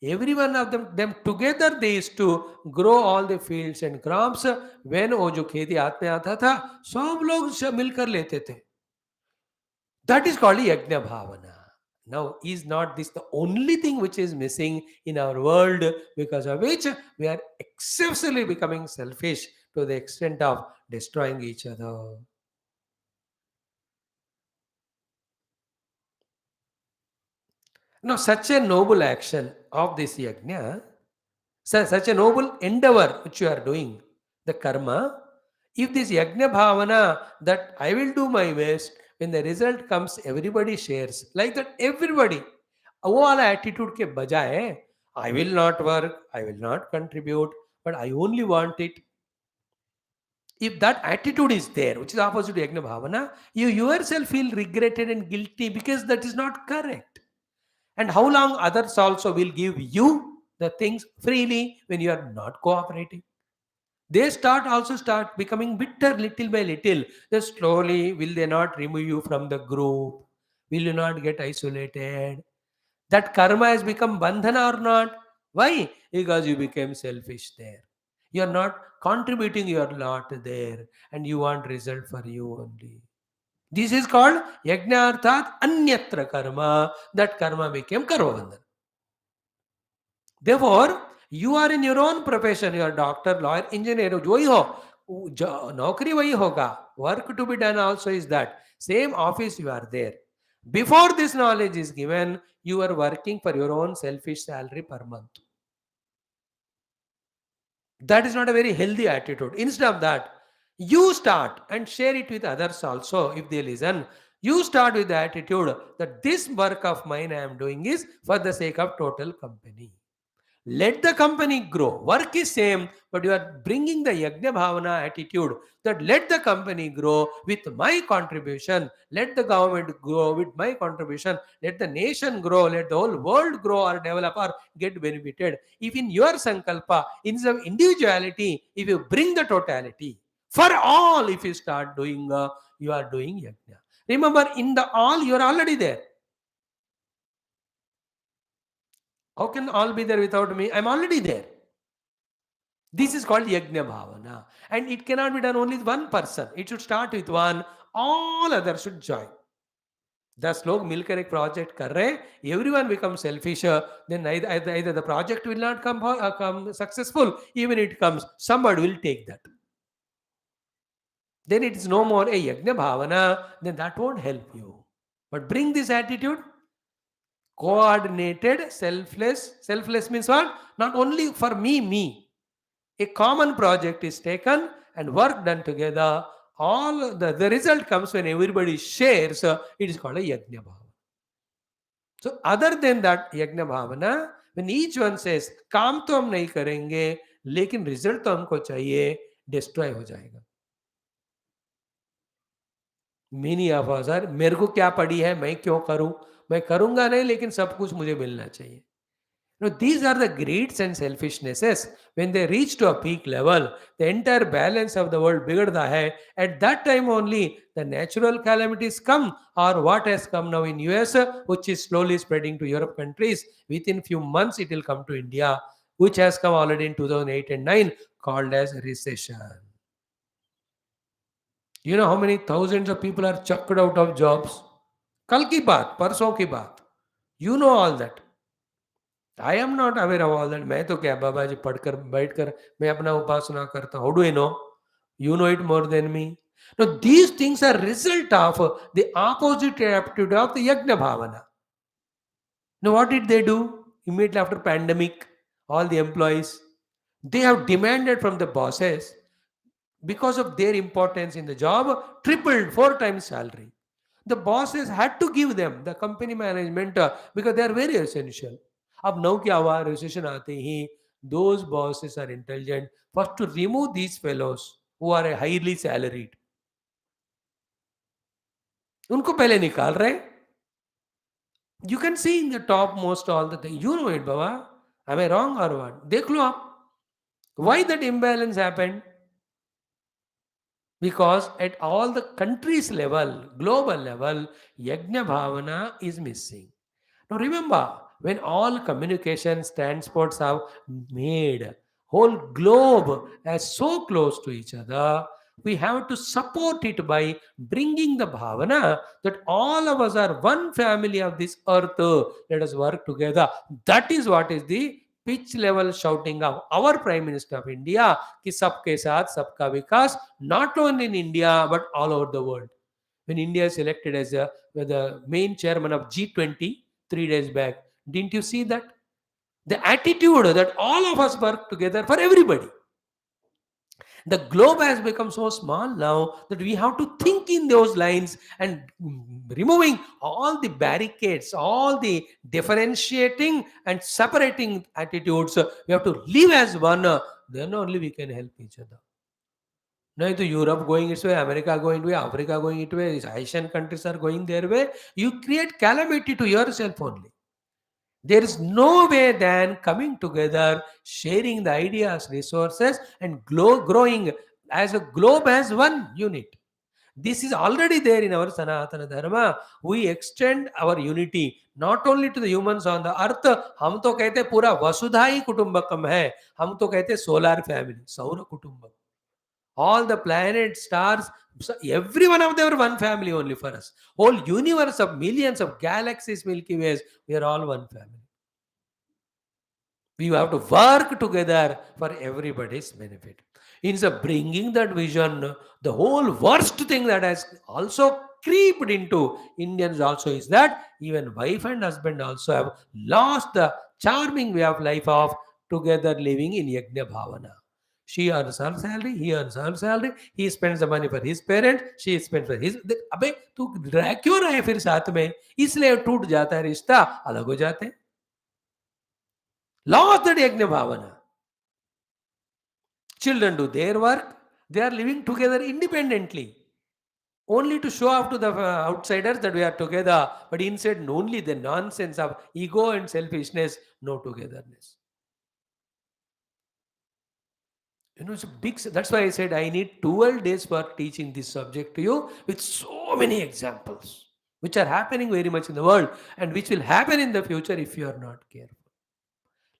Every one of them together they used to grow all the fields and crops. when वो जो खेती हाथ में आता था, सब लोग मिलकर लेते थे. That is called yajna bhavana. Now, is not this the only thing which is missing in our world, because of which we are excessively becoming selfish to the extent of destroying each other? Now, such a noble action of this yajna, such a noble endeavor which you are doing, the karma, if this yajna bhavana that I will do my best, when the result comes, everybody shares. Like that, everybody. वो वाला attitude के बजाय, I will not work, I will not contribute, but I only want it. If that attitude is there, which is opposite to yajna bhavana, you yourself feel regretted and guilty because that is not correct. And how long others also will give you the things freely when you are not cooperating? They start becoming bitter little by little. Then slowly, will they not remove you from the group? Will you not get isolated? That karma has become bandhana or not? Why? Because you became selfish there. You are not contributing your lot there, and you want result for you only. This is called yajna arthat anyatra karma. That karma became karma bandhana. Therefore, you are in your own profession. You are doctor, lawyer, engineer. जो ही हो, नौकरी वही होगा. Work to be done also is that. Same office you are there. Before this knowledge is given, you are working for your own selfish salary per month. That is not a very healthy attitude. Instead of that, you start and share it with others also if they listen. You start with the attitude that this work of mine I am doing is for the sake of total company. Let the company grow. Work is same, but you are bringing the yajna bhavana attitude that let the company grow with my contribution. Let the government grow with my contribution. Let the nation grow. Let the whole world grow or develop or get benefited. If in your sankalpa, in some individuality, if you bring the totality for all, if you start doing, you are doing yajna. Remember, in the all, you are already there. How can all be there without me? I'm already there. This is called yajna bhavana. And it cannot be done only with one person. It should start with one. All others should join. 10 लोग मिलकर एक project कर रहे हैं, everyone becomes selfish, then either the project will not come successful, even it comes, somebody will take that. Then it is no more a yajna bhavana, then that won't help you. But bring this attitude, coordinated, selfless. Selfless means what? Not only for me. A common project is taken and work done together. All the result comes when everybody shares. It is called a yajna bhavana. So other than that yajna bhavana, when each one says काम तो हम नहीं करेंगे लेकिन result तो हमको चाहिए, destroy हो जाएगा. Many of us are, मेरे को क्या पड़ी है, मैं क्यों करूं, मैं करूंगा नहीं लेकिन सब कुछ मुझे मिलना चाहिए. These are the greeds and selfishnesses. When they reach to a peak level, the entire balance of the world bigड़ता है. At that time only, the natural calamities come, or what has come now in US, which is slowly spreading to Europe countries. Within few months, it will come to India, which has come already in 2008 and 9, called as recession. You know how many thousands of people are chucked out of jobs? कल की बात, परसों की बात. You know all that. I am not aware of all that. मैं तो क्या बाबा जी पढ़कर बैठकर मैं अपना उपासना करता हूँ. How do I know? You know it more than me. Now these things are result of the opposite attitude of the yajna bhavana. Now what did they do immediately after pandemic? All the employees, they have demanded from the bosses, because of their importance in the job, tripled 4 times salary. The bosses had to give them, the company management, because they are very essential. अब now क्या हुआ, recession आते ही those bosses are intelligent, first to remove these fellows who are highly salaried. उनको पहले निकाल रहे. You can see in the top most all the thing. You know it, Baba. Am I wrong or what? देख लो आप. Why that imbalance happened? Because at all the countries level, global level, Yajna Bhavana is missing. Now remember, when all communication transports have made whole globe as so close to each other, we have to support it by bringing the bhavana that all of us are one family of this earth. Let us work together. That is what is the pitch level shouting of our Prime Minister of India, कि सबके साथ सबका विकास, not only in India but all over the world. When India is elected as the main chairman of G20 3 days back, didn't you see that? The attitude that all of us work together for everybody. The globe has become so small now that we have to think in those lines and removing all the barricades, all the differentiating and separating attitudes. We have to live as one. Then only we can help each other. नहीं तो Europe going its way, America going way, Africa going it way, Asian countries are going their way. You create calamity to yourself only. There is no way than coming together, sharing the ideas, resources, and growing as a globe as one unit. This is already there in our Sanatana Dharma. We extend our unity not only to the humans on the earth. हम तो कहते पूरा वसुधा ही कुटुंबकम है. हम तो कहते solar family, सौर कुटुंबक. All the planets, stars, every one of them are one family only for us. Whole universe of millions of galaxies, Milky Ways, we are all one family. We have to work together for everybody's benefit. Instead of bringing that vision, the whole worst thing that has also creeped into Indians also is that even wife and husband also have lost the charming way of life of together living in Yajna Bhavana. She earns her salary, he earns her salary, he spends the money for his parents, she spends for his. अबे तू रह क्यों रहा है फिर साथ में? इसलिए टूट जाता है रिश्ता, अलग हो जाते हैं. Lost that Yajna Bhavana. Children do their work, they are living together independently. Only to show off to the outsiders that we are together, but inside only the nonsense of ego and selfishness, no togetherness. It's a big. That's why I said I need 12 days for teaching this subject to you with so many examples, which are happening very much in the world and which will happen in the future if you are not careful.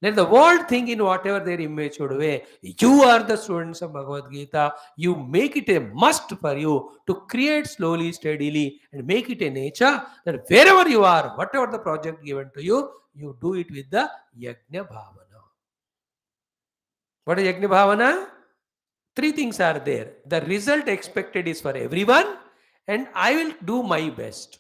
Let the world think in whatever their immature way. You are the students of Bhagavad Gita. You make it a must for you to create slowly, steadily, and make it a nature that wherever you are, whatever the project given to you, you do it with the Yajna Bhavana. What is Yajna Bhavana? 3 things are there. The result expected is for everyone, and I will do my best.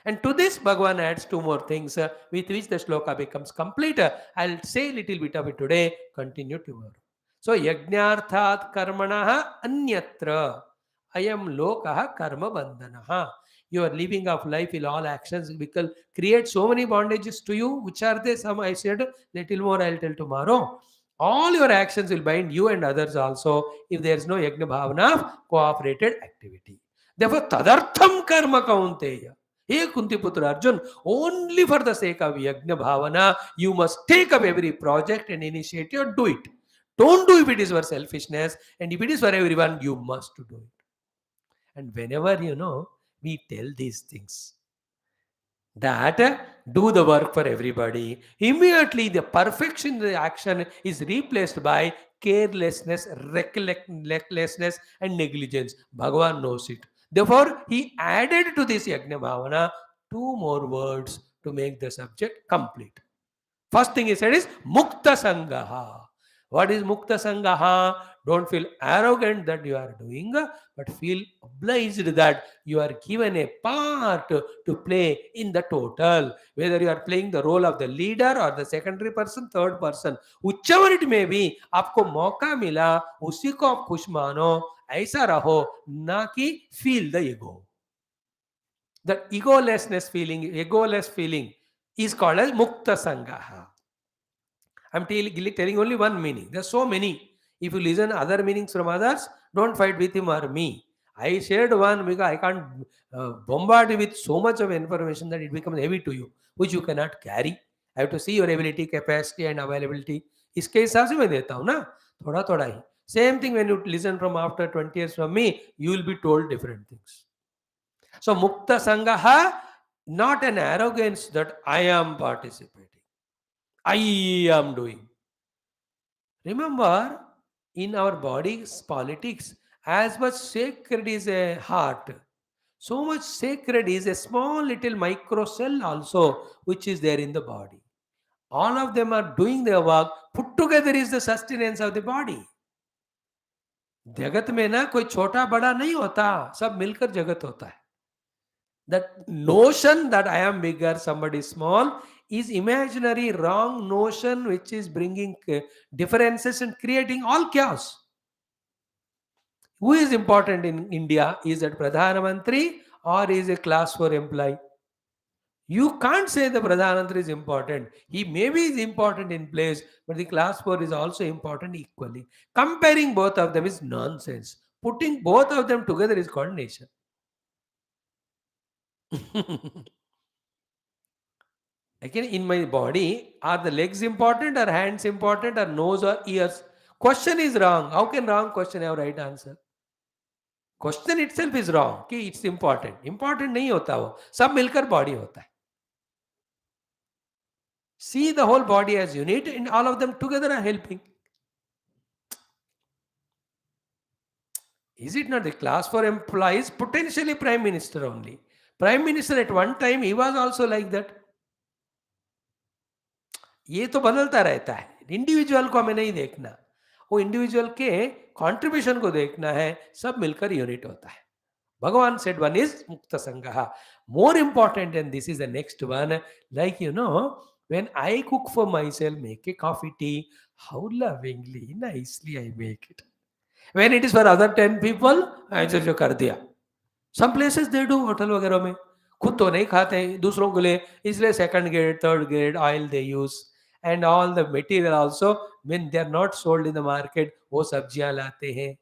And to this, Bhagavan adds 2 more things with which the shloka becomes complete. I'll say a little bit of it today, continue tomorrow. So, Yajnarthat karmanaha anyatra ayam lokaha karma bandhanaha. Your living of life in all actions will create so many bondages to you. Which are they? Some I said, little more I'll tell tomorrow. All your actions will bind you and others also if there is no Yajna Bhavana of cooperated activity. Therefore, tadartham karma kaunteya. Hey Kuntiputra Arjun, only for the sake of Yajna Bhavana, you must take up every project and initiative, do it. Don't do if it is for selfishness, and if it is for everyone, you must do it. And whenever we tell these things, that do the work for everybody, immediately the perfection in the action is replaced by carelessness, recklessness, and negligence. Bhagavan knows it. Therefore, he added to this Yajna Bhavana 2 more words to make the subject complete. First thing he said is Mukta Sangaha. What is Mukta Sangaha? Don't feel arrogant that you are doing, but feel obliged that you are given a part to play in the total. Whether you are playing the role of the leader or the secondary person, third person, whichever it may be, आपको मौका मिला, उसी को आप खुश मानो ऐसा रहो, ना कि feel the ego. That egolessness feeling, egoless feeling is called as mukta sangaha. I'm telling only one meaning. There's so many. If you listen other meanings from others, don't fight with him or me. I shared one because I can't bombard you with so much of information that it becomes heavy to you, which you cannot carry. I have to see your ability, capacity, and availability. इसके हिसाब से मैं देता हूँ ना, थोड़ा थोड़ा ही. Same thing when you listen from after 20 years from me, you will be told different things. So mukta sangaha, not an arrogance that I am participating, I am doing. Remember, in our body's politics, as much sacred is a heart, so much sacred is a small little micro cell also, which is there in the body. All of them are doing their work. Put together is the sustenance of the body. जगत में ना कोई छोटा बड़ा नहीं होता, सब मिलकर जगत होता है. That notion that I am bigger, somebody small, is imaginary, wrong notion which is bringing differences and creating all chaos. Who is important in India? Is it Pradhana Mantri or is a class 4 employee? You can't say the Pradhana Mantri is important. He maybe is important in place, but the class 4 is also important equally. Comparing both of them is nonsense. Putting both of them together is called nation. Again, in my body, are the legs important or hands important or nose or ears? Question is wrong. How can wrong question have right answer? Question itself is wrong कि it's important. Important नहीं होता वो, सब मिलकर body होता है. See the whole body as unit and all of them together are helping. Is it not the class for employees? Potentially Prime Minister only. Prime Minister at one time, he was also like that. ये तो बदलता रहता है. Individual को हमें नहीं देखना, वो इंडिविजुअल के कंट्रीब्यूशन को देखना है. सब मिलकर यूनिट होता है. Bhagavan said one is mukta sangaha. More important than this is the next one. Like, when I cook for myself, make a coffee, tea, how lovingly, nicely I make it. When it is for other 10 people, I just kar diya. Some places they do hotel वगैरह में खुद तो नहीं खाते हैं, दूसरों के लिए, इसलिए second grade third grade oil they use and all the material also when they are not sold in the market, वो सब्जियां लाते हैं.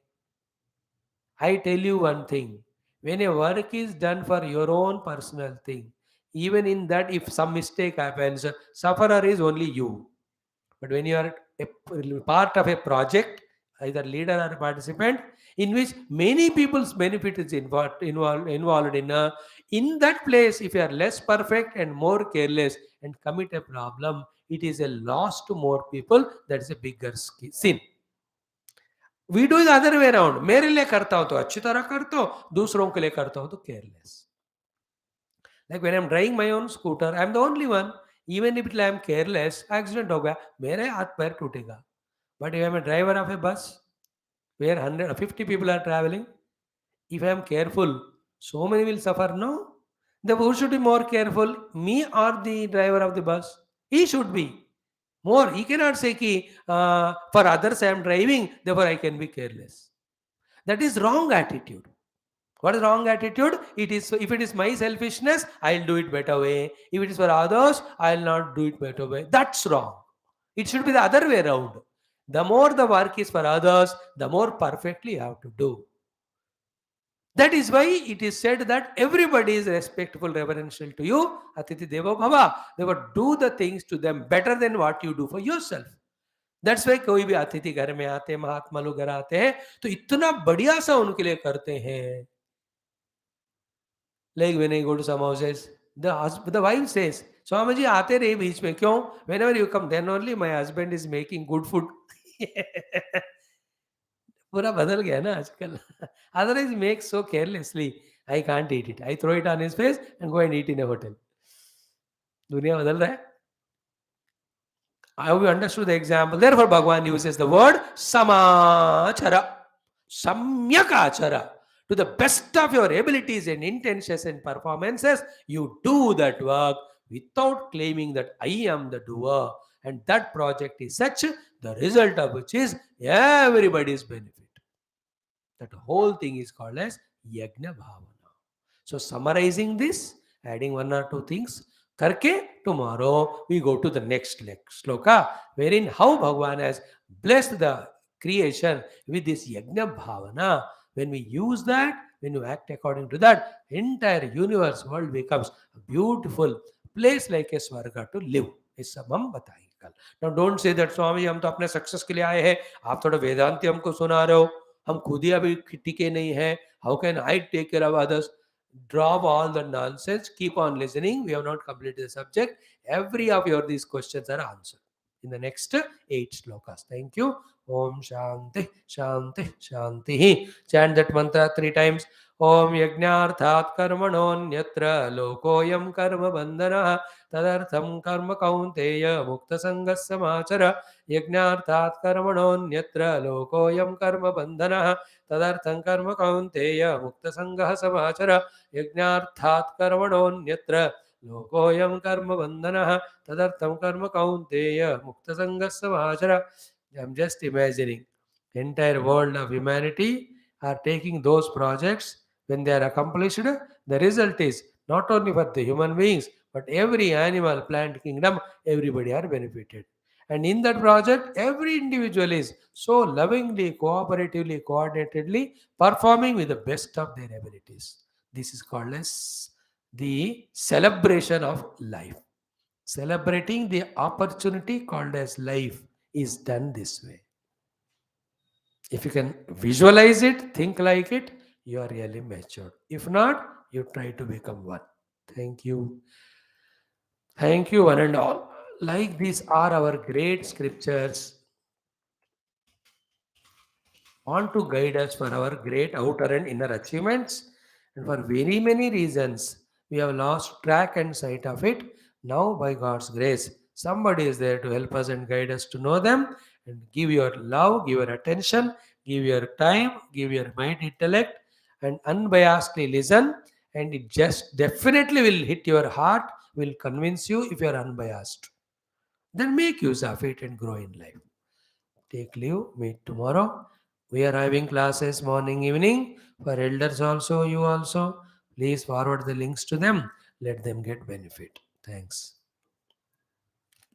I tell you one thing, when a work is done for your own personal thing, even in that if some mistake happens, sufferer is only you. But when you are a part of a project, either leader or participant, in which many people's benefit is involved in that place, if you are less perfect and more careless and commit a problem, it is a loss to more people. That is a bigger sin. We do the other way around. मेरे लिए करता हूं तो अच्छी तरह करता हूं, दूसरों के लिए करता हूं तो careless. Like when I'm driving my own scooter, I'm the only one. Even if I'm careless, accident हो गया, मेरे हाथ पैर टूटेगा. But if I'm a driver of a bus where 150 people are traveling, if I am careful, so many will suffer. No, who should be more careful, me or the driver of the bus? He should be more. He cannot say ki for others I am driving, therefore I can be careless. That is wrong attitude. What is wrong attitude? It is, if it is my selfishness, I'll do it better way. If it is for others, I'll not do it better way. That's wrong. It should be the other way around. The more the work is for others, the more perfectly you have to do. That is why it is said that everybody is respectful, reverential to you. Atiti Devo Bhava. Therefore, do the things to them better than what you do for yourself. That's why कोई भी अतिथि घर में आते हैं, महात्मा लोग घर आते हैं, तो इतना बढ़िया सा उनके लिए करते हैं. Like when I go to some houses, the wife says, Swamiji आते रहे बीच में, क्यों? Whenever you come, then only my husband is making good food. पूरा बदल गया ना आजकल. Otherwise, he makes so carelessly. I can't eat it. I throw it on his face and go and eat in a hotel. दुनिया बदल रहा है. I hope you understood the example. Therefore, Bhagavan uses the word samachara, samyakachara. To the best of your abilities and intentions and performances, you do that work without claiming that I am the doer. And that project is such, the result of which is everybody's benefit. That whole thing is called as Yagna Bhavana. So summarizing this, adding one or two things, karke tomorrow we go to the next shloka, wherein how Bhagavan has blessed the creation with this Yagna Bhavana. When we use that, when you act according to that, entire universe world becomes a beautiful place like a swarga to live. इस सब हम बताएंगे कल. Now don't say that स्वामी हम तो अपने success के लिए आए हैं, आप थोड़ा वेदांति हमको सुना रहे हो, हम खुद ही अभी टिके नहीं हैं, how can I take care of others. Drop all the nonsense, keep on listening. We have not completed the subject. Every of your these questions are answered in the next 8 shlokas. Thank you. Om Shanti Shanti Shanti. Chant that mantra 3 times. Om Yajnarthat Karmanonyatra Lokoyam Karma Bandhana Tadartham Karma Kaunteya Mukta Sangas Samachara Yajnarthat Karmanonyatra Lokoyam Karma Bandhana Tadartham Karma Kaunteya Mukta Sangha Samachara यज्ञार्थात् कर्मणोऽन्यत्र लोकोऽयं कर्मबन्धनः तदर्थं कर्म कौन्तेय मुक्तसङ्गः समाचर. I'm just imagining entire world of humanity are taking those projects. When they are accomplished, the result is not only for the human beings but every animal, plant kingdom, everybody are benefited. And in that project, every individual is so lovingly, cooperatively, coordinatedly performing with the best of their abilities. This is called as the celebration of life. Celebrating the opportunity called as life is done this way. If you can visualize it, think like it, you are really matured. If not, you try to become one. Thank you. Thank you, one and all. Like these are our great scriptures, want to guide us for our great outer and inner achievements. And for very many reasons, we have lost track and sight of it. Now, by God's grace, somebody is there to help us and guide us to know them. And give your love, give your attention, give your time, give your mind, intellect, and unbiasedly listen. And it just definitely will hit your heart, will convince you if you are unbiased. Then make use of it and grow in life. Take leave, meet tomorrow. We are having classes morning, evening. For elders also, you also. Please forward the links to them. Let them get benefit. Thanks.